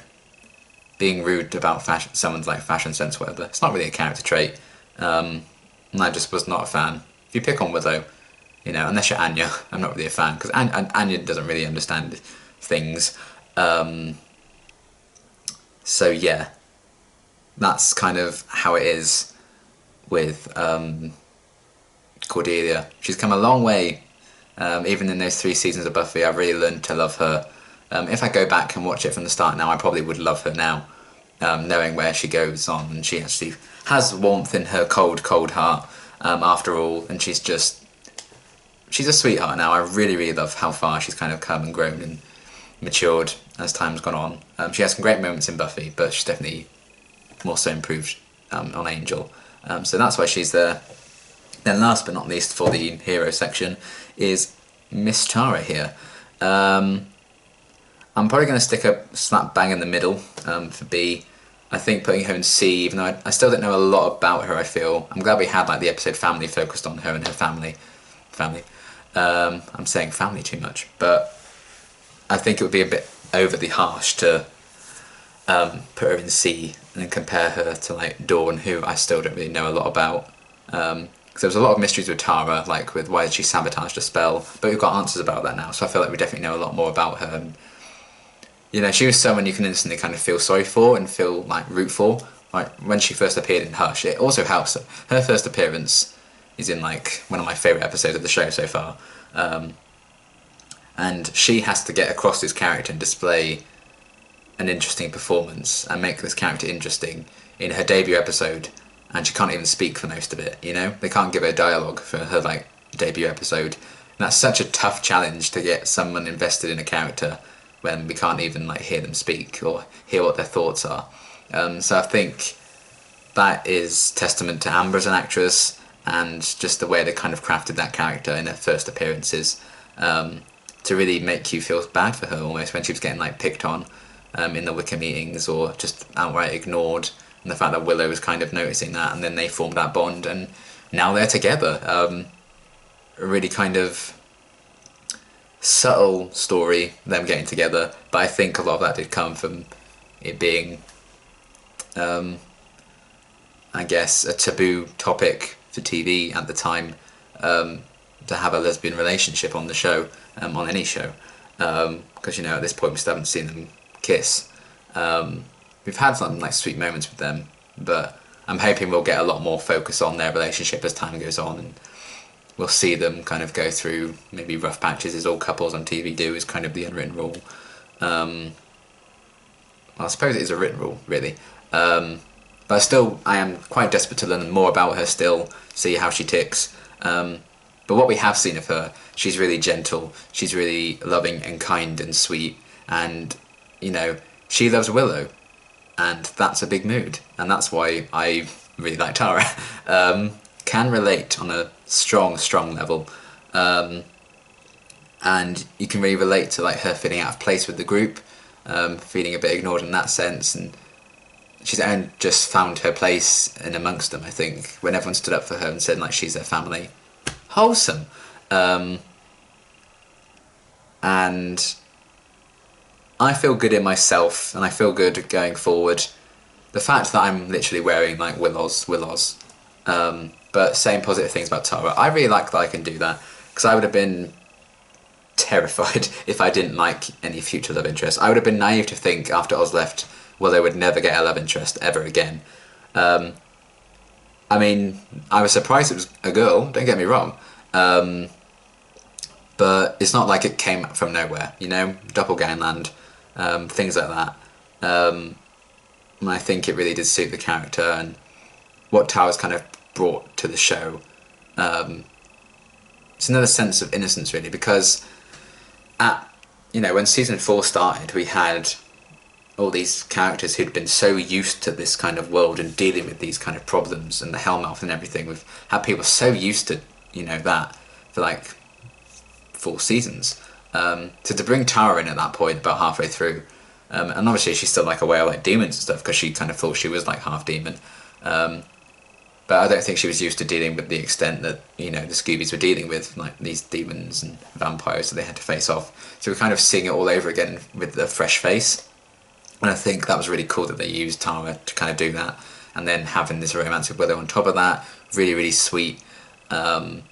being rude about fashion, someone's like fashion sense, whatever, it's not really a character trait. And I just was not a fan. If you pick on Willow, you know, unless you're Anya, I'm not really a fan, because Anya doesn't really understand things. So yeah, that's kind of how it is with Cordelia. She's come a long way. Even in those 3 seasons of Buffy, I've really learned to love her. If I go back and watch it from the start now, I probably would love her now, knowing where she goes on, and she actually has warmth in her cold, cold heart, after all, and she's a sweetheart now. I really, really love how far she's kind of come and grown and matured as time's gone on. She has some great moments in Buffy, but she's definitely more so improved on Angel. So that's why she's there. Then last but not least for the hero section is Miss Chara here. I'm probably going to stick her slap bang in the middle for B. I think putting her in C, even though I still don't know a lot about her, I feel. I'm glad we had like the episode Family focused on her and her family. I'm saying family too much, but I think it would be a bit overly harsh to put her in C and then compare her to like Dawn, who I still don't really know a lot about. Because there was a lot of mysteries with Tara, like with why she sabotaged a spell, but we've got answers about that now, so I feel like we definitely know a lot more about her. And, you know, she was someone you can instantly kind of feel sorry for and feel like root for. Like when she first appeared in Hush, it also helps. Her first appearance is in like one of my favourite episodes of the show so far. And she has to get across this character and display an interesting performance and make this character interesting in her debut episode, and she can't even speak for most of it, you know? They can't give her dialogue for her like debut episode. And that's such a tough challenge to get someone invested in a character when we can't even like hear them speak or hear what their thoughts are. So I think that is testament to Amber as an actress and just the way they kind of crafted that character in her first appearances, to really make you feel bad for her almost when she was getting like picked on in the Wicca meetings or just outright ignored, and the fact that Willow was kind of noticing that, and then they formed that bond and now they're together. A really kind of subtle story, them getting together, but I think a lot of that did come from it being I guess a taboo topic for TV at the time, to have a lesbian relationship on the show, on any show, because you know at this point we still haven't seen them kiss. We've had some like sweet moments with them, but I'm hoping we'll get a lot more focus on their relationship as time goes on, and we'll see them kind of go through maybe rough patches, as all couples on TV do, is kind of the unwritten rule. Well, I suppose it is a written rule, really. But But I am quite desperate to learn more about her still, see how she ticks. But what we have seen of her, she's really gentle, she's really loving and kind and sweet, and, you know, she loves Willow, and that's a big mood, and that's why I really like Tara. Can relate on a strong level, and you can really relate to like her feeling out of place with the group, feeling a bit ignored in that sense, and she's just found her place in amongst them, I think, when everyone stood up for her and said like she's their family. Wholesome. And I feel good in myself, and I feel good going forward. The fact that I'm literally wearing like willows, but saying positive things about Tara, I really like that I can do that, because I would have been terrified if I didn't like any future love interest. I would have been naive to think after Oz left, Willow would never get a love interest ever again. I mean, I was surprised it was a girl, don't get me wrong, but it's not like it came from nowhere, you know, Doppelgangland, things like that. And I think it really did suit the character and what Tara's kind of brought to the show. It's another sense of innocence, really, because when season 4 started, we had all these characters who'd been so used to this kind of world and dealing with these kind of problems and the Hellmouth and everything. We've had people so used to, that for like 4 seasons. So to bring Tara in at that point, about halfway through, and obviously she's still like aware of like demons and stuff because she kind of thought she was like half demon. But I don't think she was used to dealing with the extent that, the Scoobies were dealing with, like these demons and vampires that they had to face off. So we're kind of seeing it all over again with a fresh face. And I think that was really cool that they used Tara to kind of do that. And then having this romance with Willow on top of that, really, really sweet. And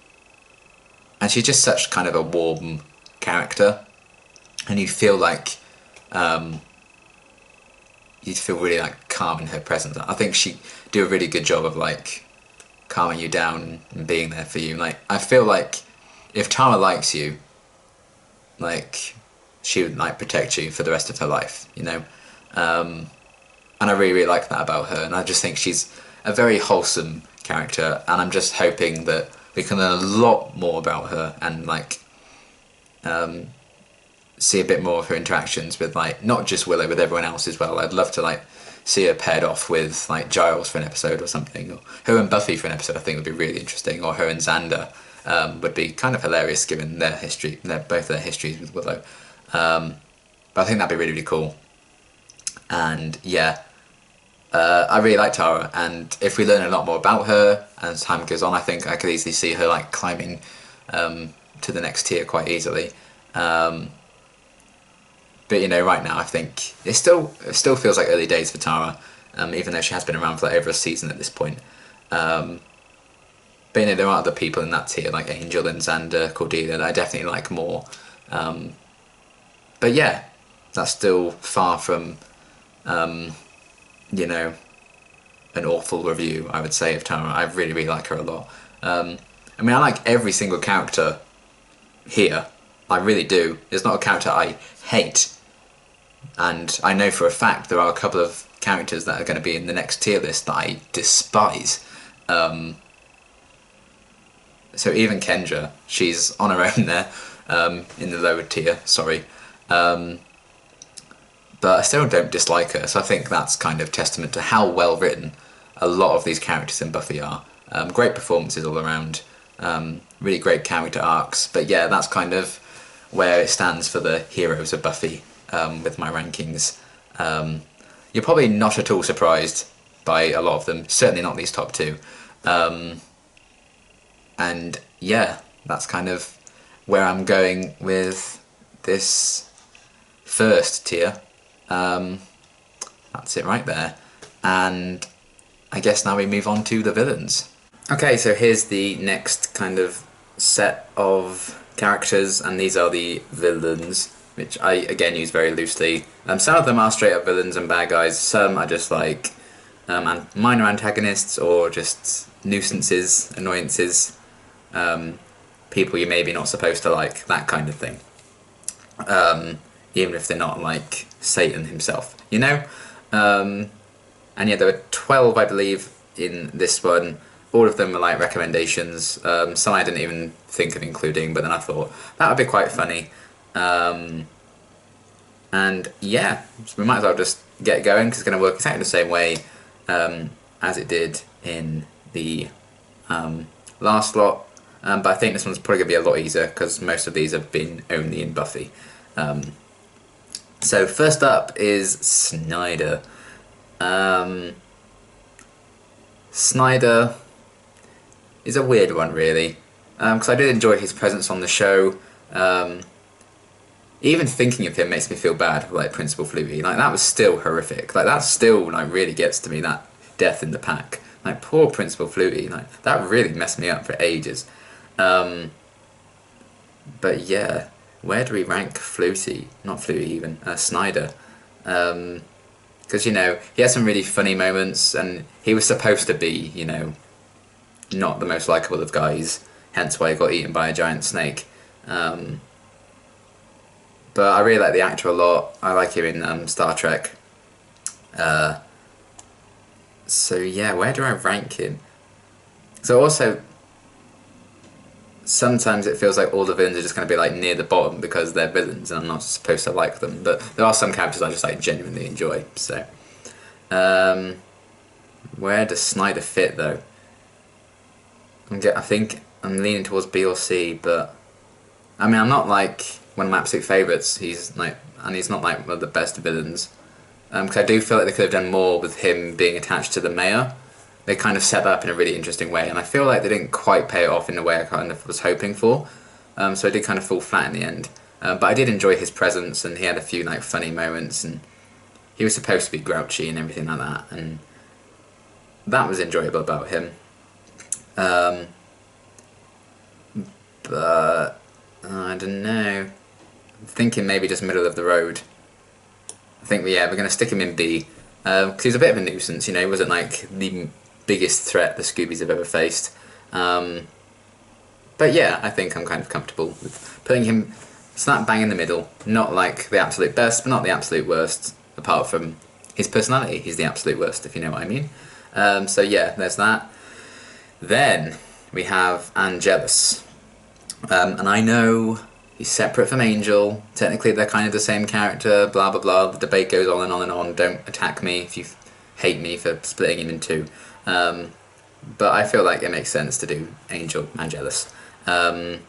she's just such kind of a warm character. And you feel like, you'd feel really like calm in her presence. I think she do a really good job of like calming you down and being there for you. Like, I feel like if Tara likes you, like she would like protect you for the rest of her life, and I really, really like that about her, and I just think she's a very wholesome character, and I'm just hoping that we can learn a lot more about her and like see a bit more of her interactions with like not just Willow, with everyone else as well. I'd love to like see her paired off with like Giles for an episode or something, or her and Buffy for an episode. I think would be really interesting, or her and Xander would be kind of hilarious given their history, both their histories with Willow. But I think that'd be really, really cool. And yeah, I really like Tara, and if we learn a lot more about her as time goes on, I think I could easily see her like climbing to the next tier quite easily. But right now I think it still feels like early days for Tara, even though she has been around for like over a season at this point. But there are other people in that tier like Angel and Xander, Cordelia that I definitely like more. But yeah, that's still far from an awful review, I would say, of Tara. I really, really like her a lot. I like every single character here. I really do. There's not a character I hate. And I know for a fact there are a couple of characters that are going to be in the next tier list that I despise. So even Kendra, she's on her own there, in the lower tier, sorry. But I still don't dislike her, so I think that's kind of testament to how well written a lot of these characters in Buffy are. Great performances all around, really great character arcs, but yeah, that's kind of where it stands for the heroes of Buffy with my rankings. You're probably not at all surprised by a lot of them, certainly not these top 2. And yeah, that's kind of where I'm going with this first tier. That's it right there. And I guess now we move on to the villains. Okay, so here's the next kind of set of characters, and these are the villains, which I again use very loosely. Some of them are straight up villains and bad guys, some are just like minor antagonists or just nuisances, annoyances, people you maybe not supposed to like, that kind of thing. Even if they're not like Satan himself, And yeah, there were 12, I believe, in this one. All of them were like recommendations. Some I didn't even think of including, but then I thought that would be quite funny. And yeah, so we might as well just get going because it's going to work exactly the same way as it did in the last lot. But I think this one's probably going to be a lot easier because most of these have been only in Buffy. So first up is Snyder. Snyder is a weird one, really, because I did enjoy his presence on the show. Even thinking of him makes me feel bad, like Principal Flutie. Like, that was still horrific. Like, that still, like, really gets to me, that death in the pack. Like, poor Principal Flutie. Like, that really messed me up for ages. But yeah, where do we rank Flutie? Not Flutie, even. Snyder. Because, you know, he had some really funny moments, and he was supposed to be, you know, not the most likeable of guys, hence why he got eaten by a giant snake. But I really like the actor a lot. I like him in Star Trek. So yeah, where do I rank him? So also, sometimes it feels like all the villains are just going to be like near the bottom because they're villains and I'm not supposed to like them. But there are some characters I just like genuinely enjoy. So, where does Snyder fit though? I think I'm leaning towards B or C, but I mean I'm not like one of my absolute favourites. He's like, and he's not like one of the best villains. Because I do feel like they could have done more with him being attached to the mayor. They kind of set that up in a really interesting way, and I feel like they didn't quite pay it off in the way I kind of was hoping for. So it did kind of fall flat in the end. But I did enjoy his presence, and he had a few like funny moments, and he was supposed to be grouchy and everything like that, and that was enjoyable about him. But I don't know. I'm thinking maybe just middle of the road. I think we're going to stick him in B because he's a bit of a nuisance. You know, he wasn't like the biggest threat the Scoobies have ever faced. But yeah, I think I'm kind of comfortable with putting him slap bang in the middle. Not like the absolute best, but not the absolute worst. Apart from his personality, he's the absolute worst, if you know what I mean. So yeah, there's that. Then we have Angelus. And I know he's separate from Angel. Technically they're kind of the same character, blah blah blah. The debate goes on and on and on. Don't attack me if you hate me for splitting him in two. But I feel like it makes sense to do Angel, Angelus. And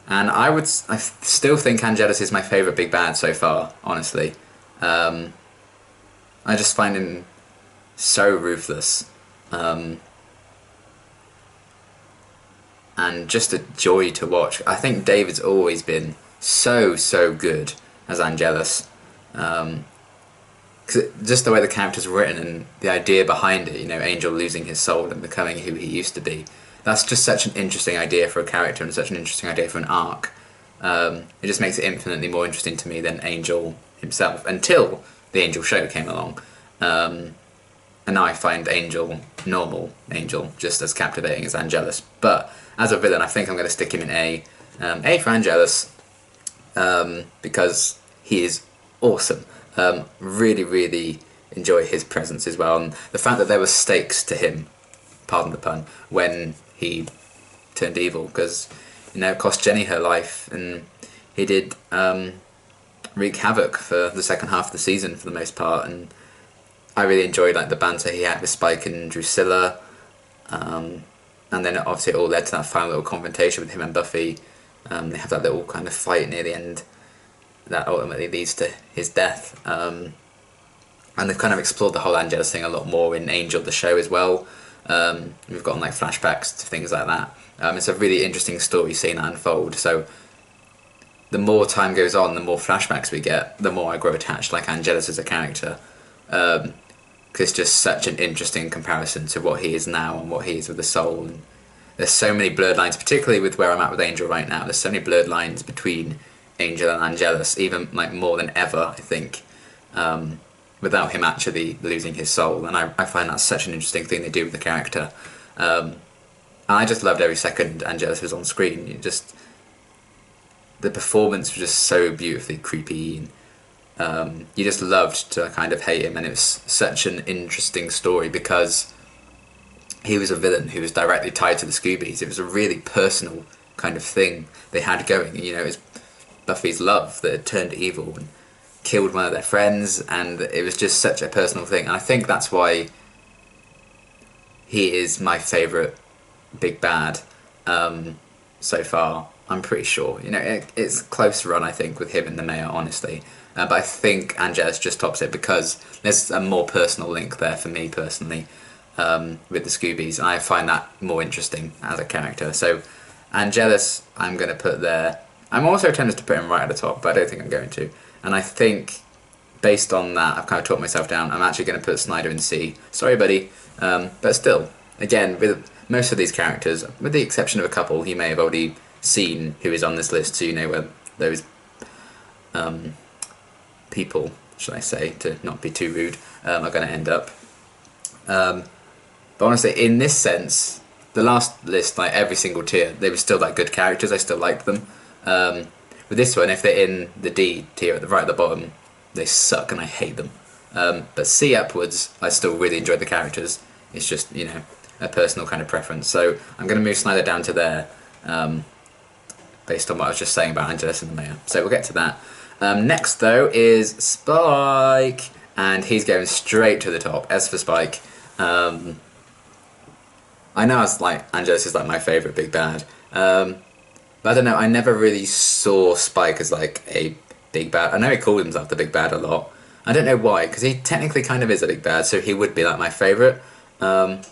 I still think Angelus is my favourite big bad so far, honestly. I just find him so ruthless. And just a joy to watch. I think David's always been so good as Angelus. Just the way the character's written and the idea behind it, you know, Angel losing his soul and becoming who he used to be. That's just such an interesting idea for a character and such an interesting idea for an arc. It just makes it infinitely more interesting to me than Angel himself, until the Angel show came along. And now I find normal Angel, just as captivating as Angelus. But as a villain, I think I'm going to stick him in A. A for Angelus, because he is awesome. Really, really enjoy his presence as well. And the fact that there were stakes to him, pardon the pun, when he turned evil, because, you know, it cost Jenny her life, and he did wreak havoc for the second half of the season for the most part. And I really enjoyed like the banter he had with Spike and Drusilla. And then obviously it all led to that final little confrontation with him and Buffy. They have that little kind of fight near the end that ultimately leads to his death. And they've kind of explored the whole Angelus thing a lot more in Angel the show as well. We've gotten like flashbacks to things like that. It's a really interesting story seeing that unfold. So the more time goes on, the more flashbacks we get, the more I grow attached like Angelus as a character. Because it's just such an interesting comparison to what he is now and what he is with the soul. And there's so many blurred lines, particularly with where I'm at with Angel right now. There's so many blurred lines between Angel and Angelus, even like more than ever, I think, without him actually losing his soul. And I find that such an interesting thing they do with the character. And I just loved every second Angelus was on screen. The performance was just so beautifully creepy. You just loved to kind of hate him, and it was such an interesting story because he was a villain who was directly tied to the Scoobies. It was a really personal kind of thing they had going. You know, it was Buffy's love that had turned evil and killed one of their friends, and it was just such a personal thing. And I think that's why he is my favourite big bad so far. I'm pretty sure. You know, it's close run, I think, with him and the Mayor, honestly. But I think Angelus just tops it because there's a more personal link there for me personally with the Scoobies, and I find that more interesting as a character. So Angelus, I'm going to put there. I'm also tempted to put him right at the top, but I don't think I'm going to. And I think, based on that, I've kind of talked myself down. I'm actually going to put Snyder in C. Sorry, buddy. But still, again, with most of these characters, with the exception of a couple, you may have already seen who is on this list, so you know where those people, should I say, to not be too rude, are going to end up. But honestly, in this sense, the last list, like every single tier, they were still like good characters. I still liked them. With this one, if they're in the D tier at the right at the bottom, they suck and I hate them. But C upwards, I still really enjoyed the characters. It's just, you know, a personal kind of preference. So I'm going to move Snyder down to there, based on what I was just saying about Angelus and the Mayor. So we'll get to that. Next, though, is Spike, and he's going straight to the top. As for Spike, I know it's like Angelus is like my favourite big bad, but I don't know, I never really saw Spike as like a big bad. I know he called himself the big bad a lot. I don't know why, because he technically kind of is a big bad, so he would be like my favourite. But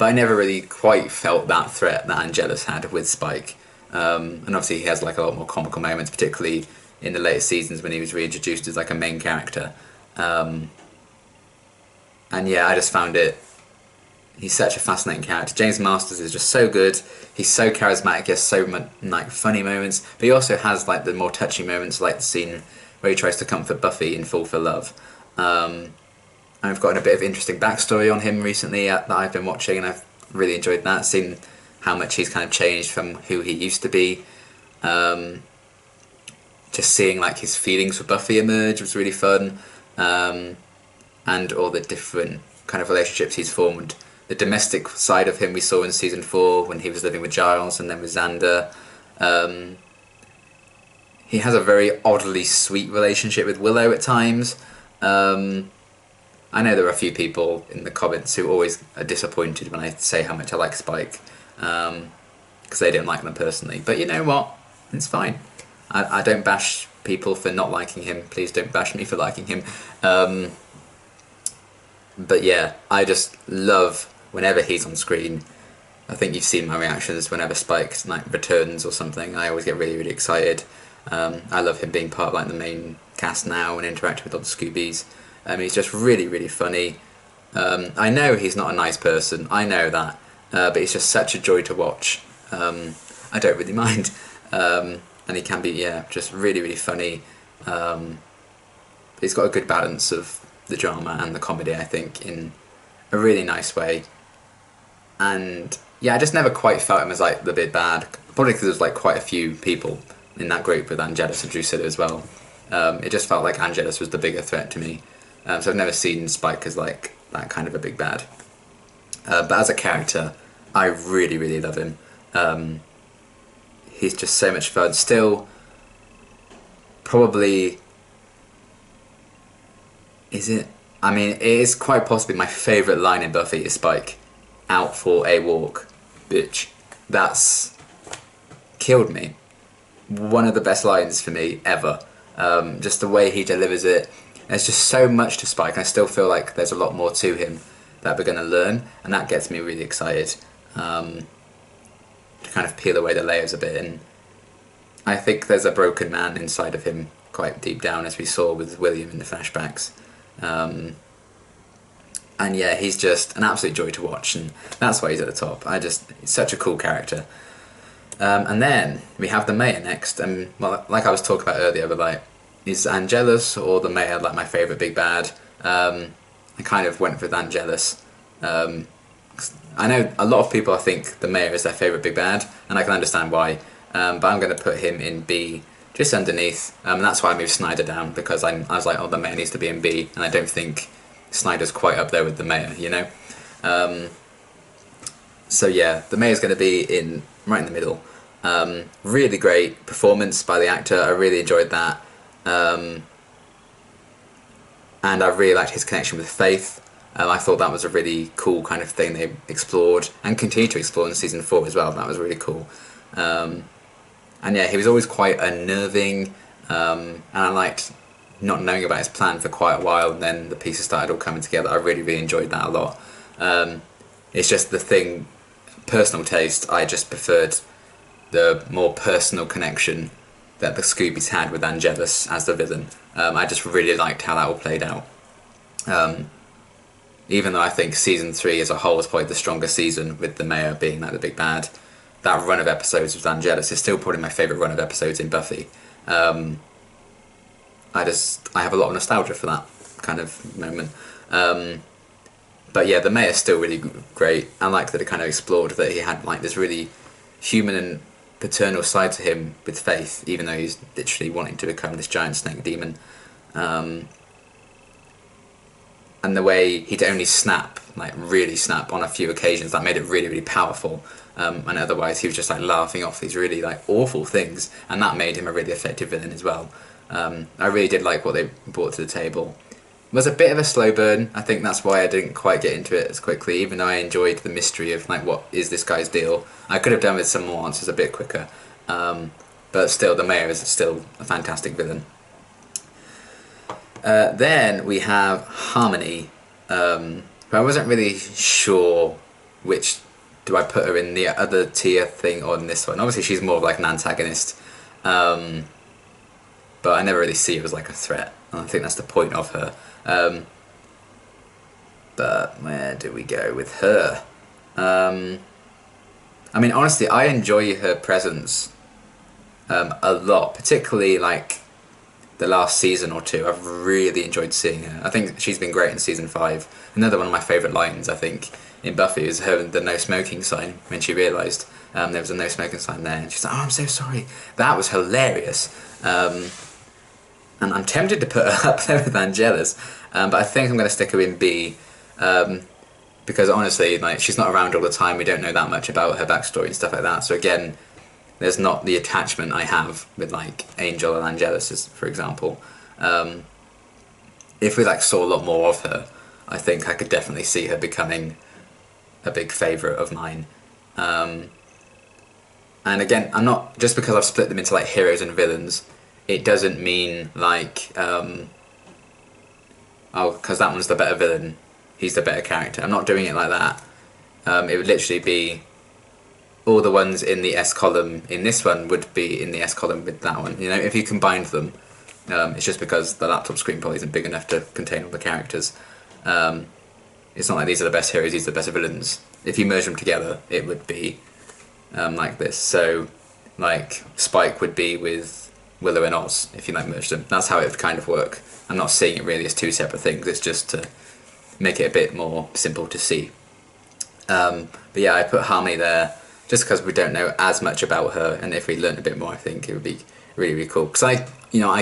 I never really quite felt that threat that Angelus had with Spike. And obviously he has like a lot more comical moments, particularly in the later seasons when he was reintroduced as like a main character. And yeah, I just found it... He's such a fascinating character. James Masters is just so good. He's so charismatic. He has so much like funny moments, but he also has like the more touching moments, like the scene where he tries to comfort Buffy in Fall for Love. I've gotten a bit of interesting backstory on him recently that I've been watching, and I've really enjoyed that. Seeing how much he's kind of changed from who he used to be. Just seeing like his feelings for Buffy emerge was really fun, and all the different kind of relationships he's formed. The domestic side of him we saw in season 4 when he was living with Giles and then with Xander. He has a very oddly sweet relationship with Willow at times. I know there are a few people in the comments who always are disappointed when I say how much I like Spike, because they don't like them personally. But you know what? It's fine. I don't bash people for not liking him. Please don't bash me for liking him. But yeah, I just love whenever he's on screen. I think you've seen my reactions whenever Spike like returns or something. I always get really, really excited. I love him being part of like the main cast now and interacting with all the Scoobies. He's just really, really funny. I know he's not a nice person. I know that, but he's just such a joy to watch. I don't really mind, and he can be just really, really funny. He's got a good balance of the drama and the comedy, I think, in a really nice way. And yeah, I just never quite felt him as like the big bad, probably because there's like quite a few people in that group with Angelus and Drusilla as well. It just felt like Angelus was the bigger threat to me, so I've never seen Spike as like that kind of a big bad. But as a character, I really, really love him. He's just so much fun. Still, probably... Is it? I mean, it is quite possibly my favourite line in Buffy is Spike. Out for a walk, bitch. That's killed me. One of the best lines for me ever. Just the way he delivers it. There's just so much to Spike. I still feel like there's a lot more to him that we're going to learn, and that gets me really excited to kind of peel away the layers a bit. And I think there's a broken man inside of him quite deep down, as we saw with William in the flashbacks. And yeah, he's just an absolute joy to watch, and that's why he's at the top. He's such a cool character. And then we have the Mayor next, and well, like I was talking about earlier, but like, is Angelus or the Mayor like my favourite big bad? I kind of went with Angelus. I know a lot of people, I think the Mayor is their favourite big bad, and I can understand why. But I'm going to put him in B, just underneath. And that's why I moved Snyder down, because I was like, oh, the mayor needs to be in B, and I don't think Snyder's quite up there with the mayor, you know? So yeah, the mayor's going to be right in the middle. Really great performance by the actor. I really enjoyed that. And I really liked his connection with Faith. I thought that was a really cool kind of thing they explored and continue to explore in season 4 as well. That was really cool. And yeah, he was always quite unnerving, and I liked not knowing about his plan for quite a while, and then the pieces started all coming together. I really, really enjoyed that a lot. It's just the thing, personal taste, I just preferred the more personal connection that the Scoobies had with Angelus as the villain. I just really liked how that all played out. Even though I think season 3 as a whole is probably the strongest season, with the mayor being like the big bad, that run of episodes with Angelus is still probably my favourite run of episodes in Buffy. I have a lot of nostalgia for that kind of moment. But yeah, the mayor's still really great. I like that it kind of explored that he had like this really human and paternal side to him with Faith, even though he's literally wanting to become this giant snake demon. And the way he'd only snap, like really snap on a few occasions, that made it really, really powerful. And otherwise he was just like laughing off these really like awful things, and that made him a really effective villain as well. I really did like what they brought to the table. It was a bit of a slow burn. I think that's why I didn't quite get into it as quickly, even though I enjoyed the mystery of like, what is this guy's deal. I could have done with some more answers a bit quicker. But still, the mayor is still a fantastic villain. Then we have Harmony, who I wasn't really sure which do I put her in the other tier thing or in this one. Obviously she's more of like an antagonist, but I never really see her as like a threat, and I think that's the point of her. But where do we go with her? I mean, honestly, I enjoy her presence a lot, particularly like the last season or two. I've really enjoyed seeing her. I think she's been great in season 5. Another one of my favourite lines, I think, in Buffy is her the no smoking sign, when she realised there was a no smoking sign there, and she's like, oh, I'm so sorry. That was hilarious. And I'm tempted to put her up there with Angelus, but I think I'm going to stick her in B, because honestly, like, she's not around all the time. We don't know that much about her backstory and stuff like that. So again, there's not the attachment I have with like Angel and Angelus, for example. If we like saw a lot more of her, I think I could definitely see her becoming a big favourite of mine. And again, I'm not, just because I've split them into like heroes and villains, it doesn't mean like, oh, because that one's the better villain, he's the better character. I'm not doing it like that. It would literally be all the ones in the S column in this one would be in the S column with that one. You know, if you combined them, it's just because the laptop screen probably isn't big enough to contain all the characters. It's not like these are the best heroes, these are the best villains. If you merge them together, it would be like this. So, like, Spike would be with Willow and Oz, if you like merge them. That's how it would kind of work. I'm not seeing it really as two separate things, it's just to make it a bit more simple to see. But yeah, I put Harmony there, just because we don't know as much about her, and if we learned a bit more, I think it would be really, really cool. Because I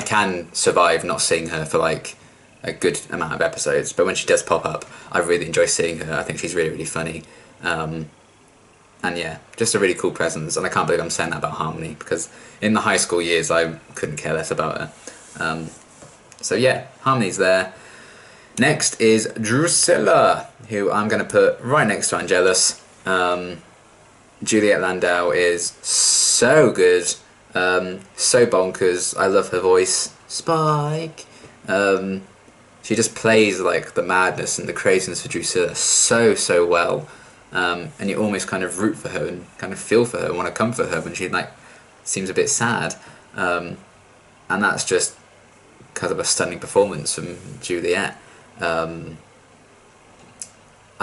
can survive not seeing her for like a good amount of episodes, but when she does pop up, I really enjoy seeing her. I think she's really, really funny. And yeah, just a really cool presence, and I can't believe I'm saying that about Harmony, because in the high school years I couldn't care less about her. So yeah, Harmony's there. Next is Drusilla, who I'm going to put right next to Angelus. Juliet Landau is so good, so bonkers. I love her voice. Spike. She just plays like the madness and the craziness of Drusilla so well, and you almost kind of root for her and kind of feel for her and want to comfort her when she like seems a bit sad, and that's just because of a stunning performance from Juliet. I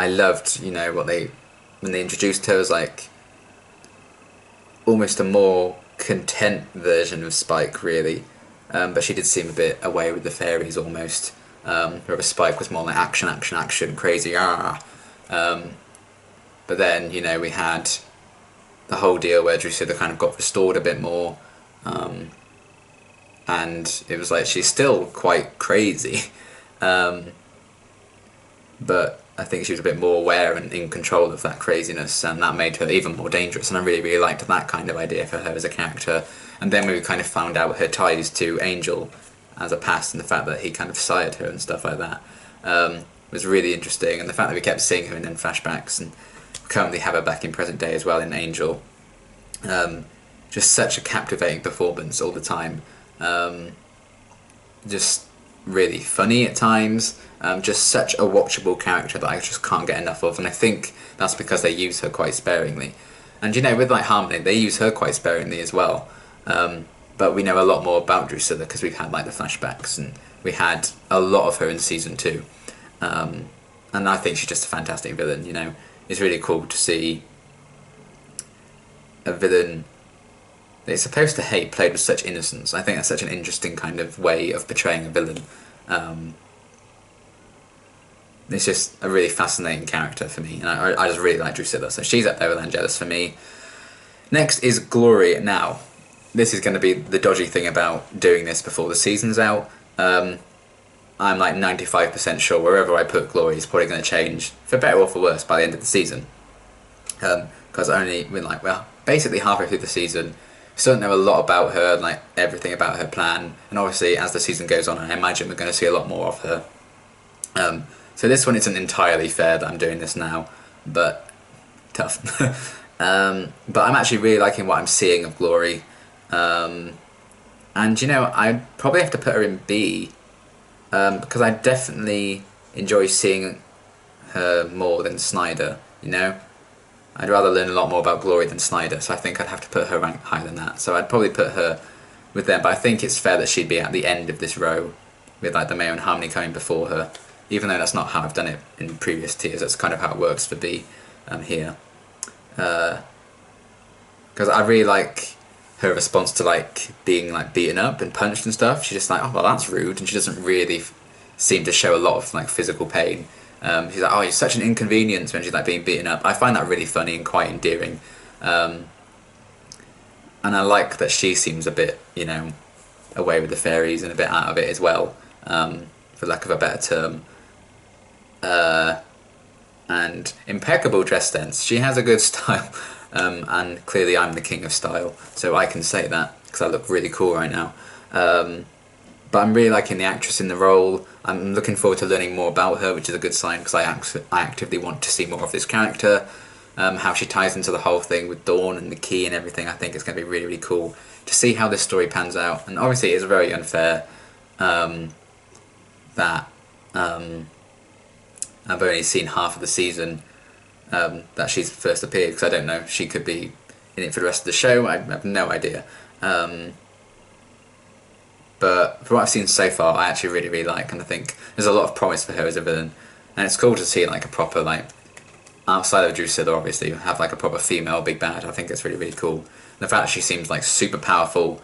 loved, when they introduced her as like almost a more content version of Spike, really, but she did seem a bit away with the fairies almost. Whereas Spike was more like action, crazy, But then, we had the whole deal where Drusilla kind of got restored a bit more, and it was like she's still quite crazy, but I think she was a bit more aware and in control of that craziness, and that made her even more dangerous, and I really, really liked that kind of idea for her as a character. And then we kind of found out her ties to Angel as a past, and the fact that he kind of sired her and stuff like that was really interesting, and the fact that we kept seeing her in flashbacks, and currently have her back in present day as well in Angel. Just such a captivating performance all the time. Just really funny at times. Just such a watchable character that I just can't get enough of, and I think that's because they use her quite sparingly. And you know, with like Harmony, they use her quite sparingly as well. But we know a lot more about Drusilla because we've had like the flashbacks, and we had a lot of her in season 2. And I think she's just a fantastic villain. You know, it's really cool to see a villain that you're supposed to hate played with such innocence. I think that's such an interesting kind of way of portraying a villain. It's just a really fascinating character for me, and I just really like Drusilla, so she's up there with Angelus for me. Next is Glory. Now, this is going to be the dodgy thing about doing this before the season's out. I'm like 95% sure wherever I put Glory is probably going to change, for better or for worse, by the end of the season. Because only, basically halfway through the season, still don't know a lot about her, like everything about her plan, and obviously as the season goes on, I imagine we're going to see a lot more of her. So this one isn't entirely fair that I'm doing this now, but tough. But I'm actually really liking what I'm seeing of Glory. And you know, I probably have to put her in B, because I definitely enjoy seeing her more than Snyder, you know? I'd rather learn a lot more about Glory than Snyder, so I think I'd have to put her rank higher than that. So I'd probably put her with them, but I think it's fair that she'd be at the end of this row, with like the Mayo and Harmony coming before her. Even though that's not how I've done it in previous tiers, that's kind of how it works for B here. Because I really like her response to like being like beaten up and punched and stuff. She's just like, oh well, that's rude, and she doesn't really seem to show a lot of like physical pain. She's like, oh, you're such an inconvenience when she's like being beaten up. I find that really funny and quite endearing. And I like that she seems a bit, you know, away with the fairies and a bit out of it as well, for lack of a better term. And impeccable dress sense. She has a good style, and clearly I'm the king of style, so I can say that because I look really cool right now. But I'm really liking the actress in the role. I'm looking forward to learning more about her, which is a good sign because I actively want to see more of this character. How she ties into the whole thing with Dawn and the key and everything. I think it's going to be really, really cool to see how this story pans out. And obviously it is very unfair that I've only seen half of the season that she's first appeared, because I don't know, she could be in it for the rest of the show. I have no idea. But from what I've seen so far, I actually really, really like, and I think there's a lot of promise for her as a villain. And it's cool to see like a proper, like, outside of Drusilla obviously, have like a proper female big bad. I think it's really, really cool. And the fact that she seems like super powerful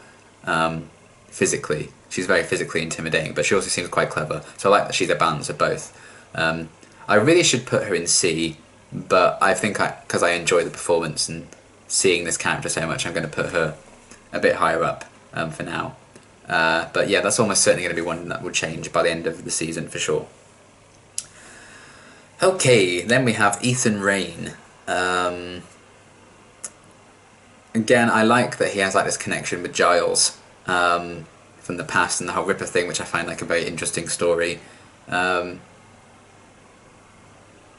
physically. She's very physically intimidating, but she also seems quite clever. So I like that she's a balance of both. I really should put her in C, but I think because I enjoy the performance and seeing this character so much, I'm going to put her a bit higher up for now. But yeah, that's almost certainly going to be one that will change by the end of the season for sure. Okay, then we have Ethan Rayne. Again, I like that he has like this connection with Giles from the past and the whole Ripper thing, which I find like a very interesting story.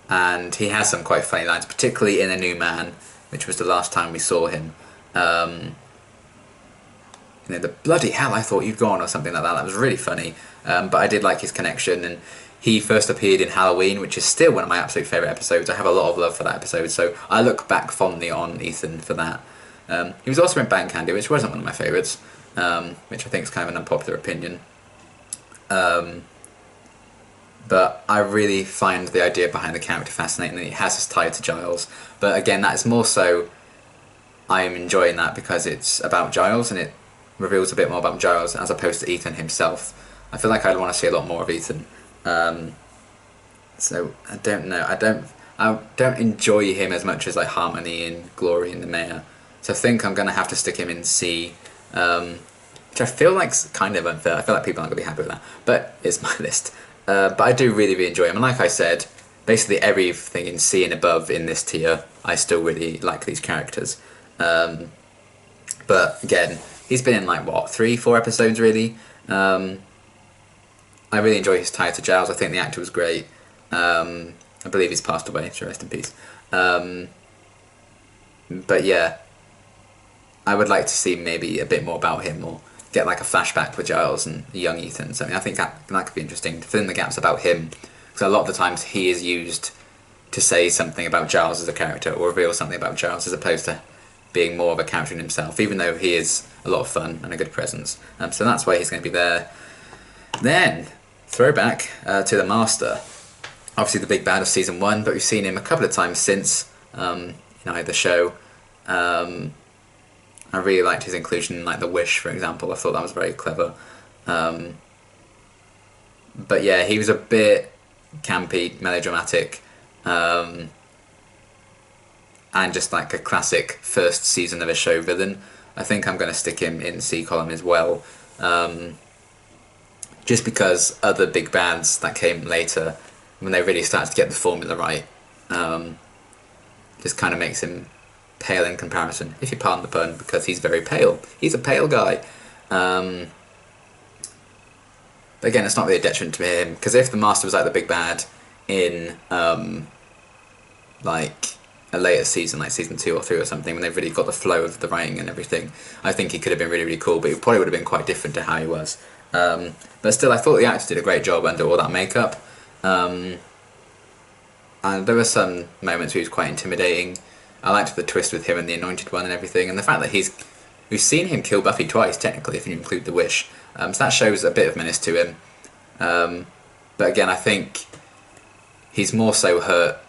And he has some quite funny lines, particularly in A New Man, which was the last time we saw him. You know, the bloody hell, I thought you'd gone, or something like that. That was really funny. But I did like his connection, and he first appeared in Halloween, which is still one of my absolute favourite episodes. I have a lot of love for that episode, so I look back fondly on Ethan for that. He was also in Bank Candy, which wasn't one of my favourites, which I think is kind of an unpopular opinion. But I really find the idea behind the character fascinating, that he has this tie to Giles. But again, that is more so, I am enjoying that because it's about Giles, and it reveals a bit more about Giles as opposed to Ethan himself. I feel like I'd want to see a lot more of Ethan. So I don't know. I don't enjoy him as much as like Harmony and Glory and the Mayor. So I think I'm going to have to stick him in C. which I feel like's kind of unfair. I feel like people aren't going to be happy with that, but it's my list. But I do really, really enjoy him, and like I said, basically everything in C and above in this tier, I still really like these characters. But again, he's been in like, what, 3-4 episodes really? I really enjoy his tie to Giles. I think the actor was great. I believe he's passed away, so rest in peace. But yeah, I would like to see maybe a bit more about him, or get like a flashback with Giles and young Ethan. So I think that could be interesting to fill in the gaps about him, because a lot of the times he is used to say something about Giles as a character, or reveal something about Giles, as opposed to being more of a character in himself, even though he is a lot of fun and a good presence. So that's why he's going to be there. Then, throwback to the Master. Obviously the big bad of Season 1, but we've seen him a couple of times since in either show. I really liked his inclusion in like The Wish, for example. I thought that was very clever. But yeah, he was a bit campy, melodramatic, and just like a classic first season of a show villain. I think I'm going to stick him in C column as well, just because other big bads that came later, when they really started to get the formula right, just kind of makes him pale in comparison, if you pardon the pun, because he's very pale. He's a pale guy. But again, it's not really a detriment to him, because if the Master was like the big bad in like a later season, like season 2 or 3 or something, when they've really got the flow of the writing and everything, I think he could have been really, really cool, but he probably would have been quite different to how he was. But still, I thought the actor did a great job under all that makeup. And there were some moments where he was quite intimidating. I liked the twist with him and the Anointed One and everything, and the fact that we've seen him kill Buffy twice, technically, if you include the Wish. So that shows a bit of menace to him. But again, I think he's more so hurt,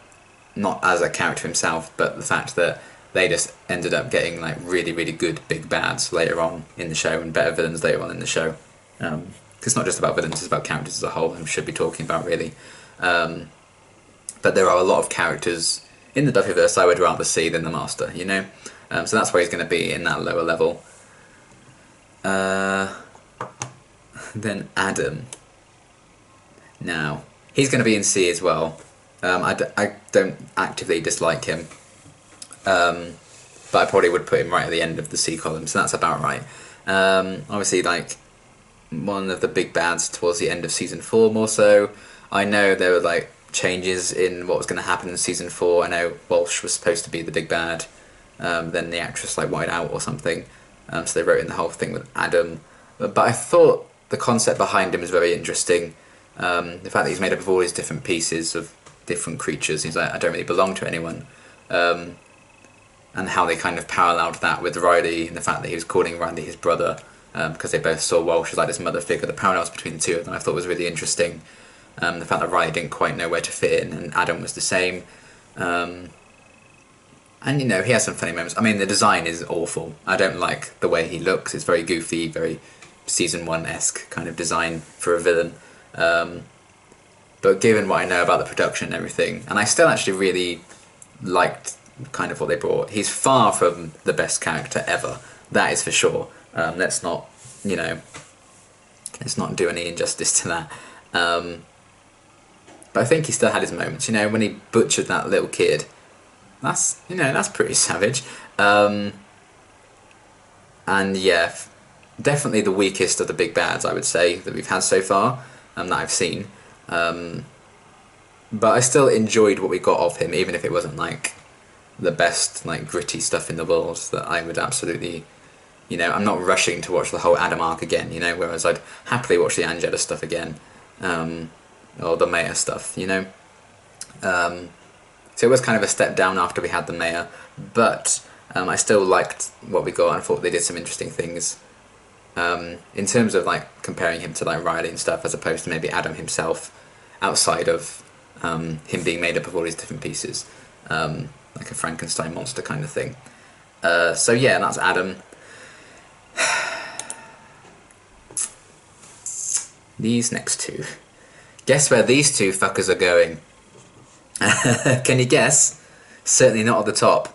not as a character himself, but the fact that they just ended up getting like really, really good big bads later on in the show, and better villains later on in the show. Because it's not just about villains, it's about characters as a whole, we should be talking about, really. But there are a lot of characters in the Buffyverse I would rather see than the Master, you know? So that's where he's going to be in that lower level. Then Adam. Now, he's going to be in C as well. I don't actively dislike him, but I probably would put him right at the end of the C column, so that's about right. Obviously, like, one of the big bads towards the end of Season 4 more so. I know there were like changes in what was going to happen in Season 4. I know Walsh was supposed to be the big bad, then the actress like whited out or something, so they wrote in the whole thing with Adam. But I thought the concept behind him was very interesting. The fact that he's made up of all these different pieces of different creatures, he's like, I don't really belong to anyone. And how they kind of paralleled that with Riley, and the fact that he was calling Riley his brother, because they both saw Walsh as like this mother figure. The parallels between the two of them I thought was really interesting. The fact that Riley didn't quite know where to fit in, and Adam was the same. And you know, he has some funny moments. I mean, the design is awful. I don't like the way he looks. It's very goofy, very Season 1-esque kind of design for a villain. But given what I know about the production and everything, and I still actually really liked kind of what they brought. He's far from the best character ever. That is for sure. Let's not, you know, let's not do any injustice to that. But I think he still had his moments. You know, when he butchered that little kid, that's, you know, that's pretty savage. And yeah, definitely the weakest of the big bads, I would say, that we've had so far, that I've seen. But I still enjoyed what we got of him, even if it wasn't like the best, like, gritty stuff in the world that I would absolutely, you know, I'm not rushing to watch the whole Adam arc again, you know, whereas I'd happily watch the Angelus stuff again, or the Maya stuff, you know. So it was kind of a step down after we had the Maya, but I still liked what we got, and I thought they did some interesting things. In terms of like comparing him to like Riley and stuff, as opposed to maybe Adam himself, outside of him being made up of all these different pieces, like a Frankenstein monster kind of thing. So yeah, that's Adam. These next two. Guess where these two fuckers are going? Can you guess? Certainly not at the top.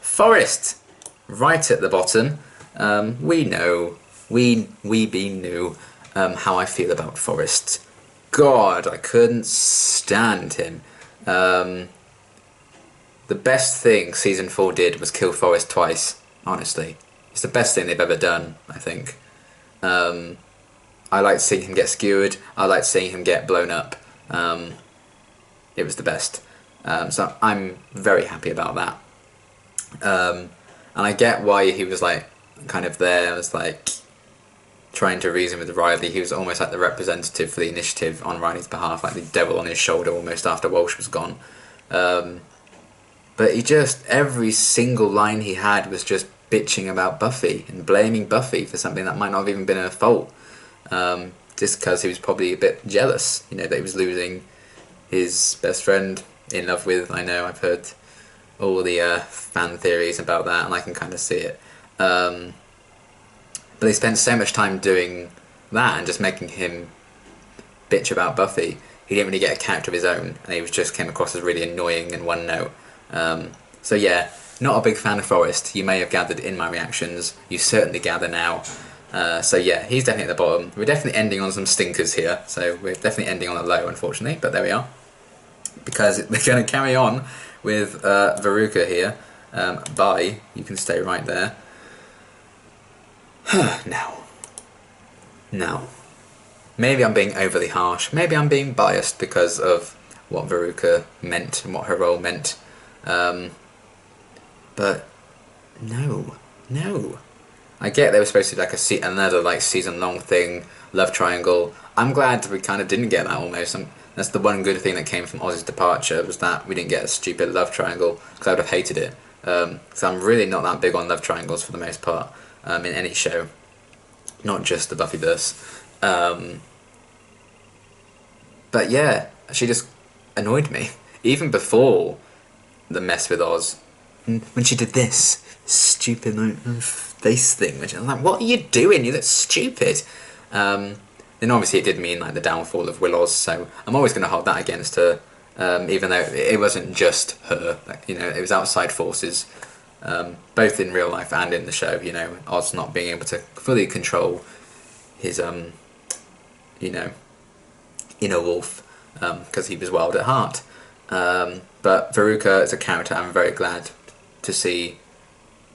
Forrest, right at the bottom. We know we knew how I feel about Forrest. God, I couldn't stand him. The best thing Season 4 did was kill Forrest twice, honestly. It's the best thing they've ever done, I think. I liked seeing him get skewered. I liked seeing him get blown up. It was the best. So I'm very happy about that. And I get why he was like kind of there, was like trying to reason with Riley. He was almost like the representative for the initiative on Riley's behalf, like the devil on his shoulder almost after Walsh was gone. But he just, every single line he had was just bitching about Buffy and blaming Buffy for something that might not have even been her fault. Just because he was probably a bit jealous, you know, that he was losing his best friend in love with. I know, I've heard all the fan theories about that, and I can kind of see it. But they spent so much time doing that and just making him bitch about Buffy. He didn't really get a character of his own, and he was just came across as really annoying and one note. So yeah, not a big fan of Forrest. You may have gathered in my reactions. You certainly gather now. So yeah, he's definitely at the bottom. We're definitely ending on some stinkers here, so we're definitely ending on a low, unfortunately, but there we are. Because they're going to carry on with Veruca here. Bye. You can stay right there. Now. Maybe I'm being overly harsh. Maybe I'm being biased because of what Veruca meant and what her role meant. But no. I get they were supposed to be like another like season-long thing, love triangle. I'm glad we kind of didn't get that almost. That's the one good thing that came from Oz's departure, was that we didn't get a stupid love triangle, because I would have hated it. Because I'm really not that big on love triangles for the most part, in any show. Not just the Buffyverse. But yeah, she just annoyed me. Even before the mess with Oz. When she did this stupid face thing, which I'm like, what are you doing? You look stupid. Then obviously it did mean like the downfall of Will Oz, so I'm always going to hold that against her, even though it wasn't just her. Like, you know, it was outside forces, both in real life and in the show. You know, Oz not being able to fully control his, you know, inner wolf, because he was wild at heart. But Veruca as a character, I'm very glad to see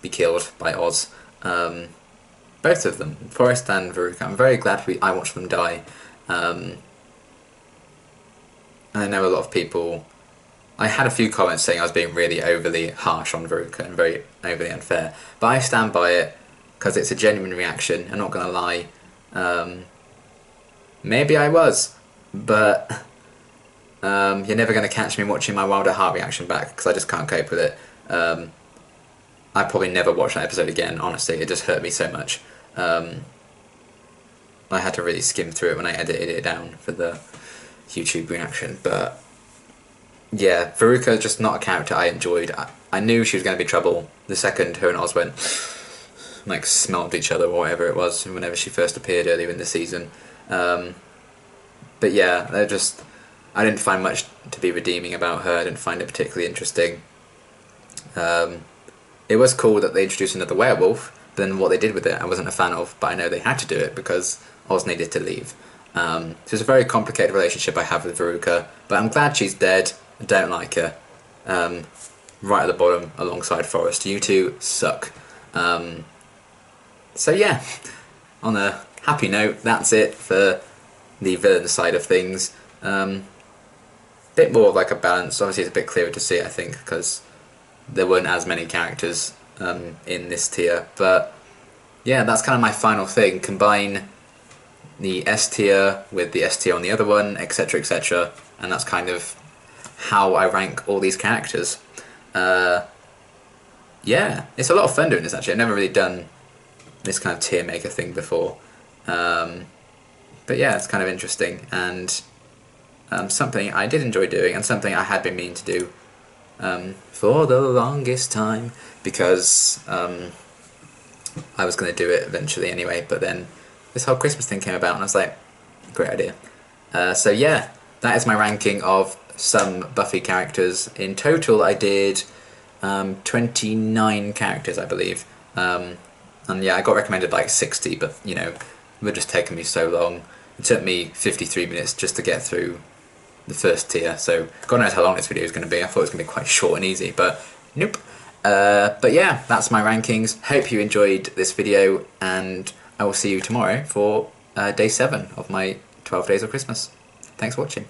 be killed by Oz. Both of them, Forrest and Veruca. I'm very glad I watched them die. And I know a lot of people... I had a few comments saying I was being really overly harsh on Veruca and very overly unfair. But I stand by it because it's a genuine reaction. I'm not going to lie. Maybe I was, but you're never going to catch me watching my Wild at Heart reaction back because I just can't cope with it. I'd probably never watch that episode again, honestly. It just hurt me so much. I had to really skim through it when I edited it down for the YouTube reaction. But yeah, Veruca is just not a character I enjoyed. I knew she was going to be trouble the second her and Oz went, like, smelled each other or whatever it was, whenever she first appeared earlier in the season. But yeah, they're just... I didn't find much to be redeeming about her. I didn't find it particularly interesting. It was cool that they introduced another werewolf, but then what they did with it I wasn't a fan of, but I know they had to do it because Oz needed to leave. So it's a very complicated relationship I have with Veruca, but I'm glad she's dead. I don't like her. Right at the bottom alongside Forrest. You two suck. So yeah, on a happy note, that's it for the villain side of things. Bit more of like a balance. Obviously it's a bit clearer to see, I think, because there weren't as many characters in this tier. But yeah, that's kind of my final thing. Combine the S tier with the S tier on the other one, etc, etc, and that's kind of how I rank all these characters. Yeah, it's a lot of fun doing this actually. I've never really done this kind of tier maker thing before. But yeah, it's kind of interesting, and something I did enjoy doing, and something I had been meaning to do for the longest time, because I was going to do it eventually anyway, but then this whole Christmas thing came about and I was like, great idea. So yeah, that is my ranking of some Buffy characters. In total I did 29 characters, I believe. And yeah, I got recommended like 60, but you know, it would just taken me so long. It took me 53 minutes just to get through the first tier, so God knows how long this video is going to be. I thought it was going to be quite short and easy, but nope. But yeah, that's my rankings. Hope you enjoyed this video, and I will see you tomorrow for day 7 of my 12 Days of Christmas. Thanks for watching.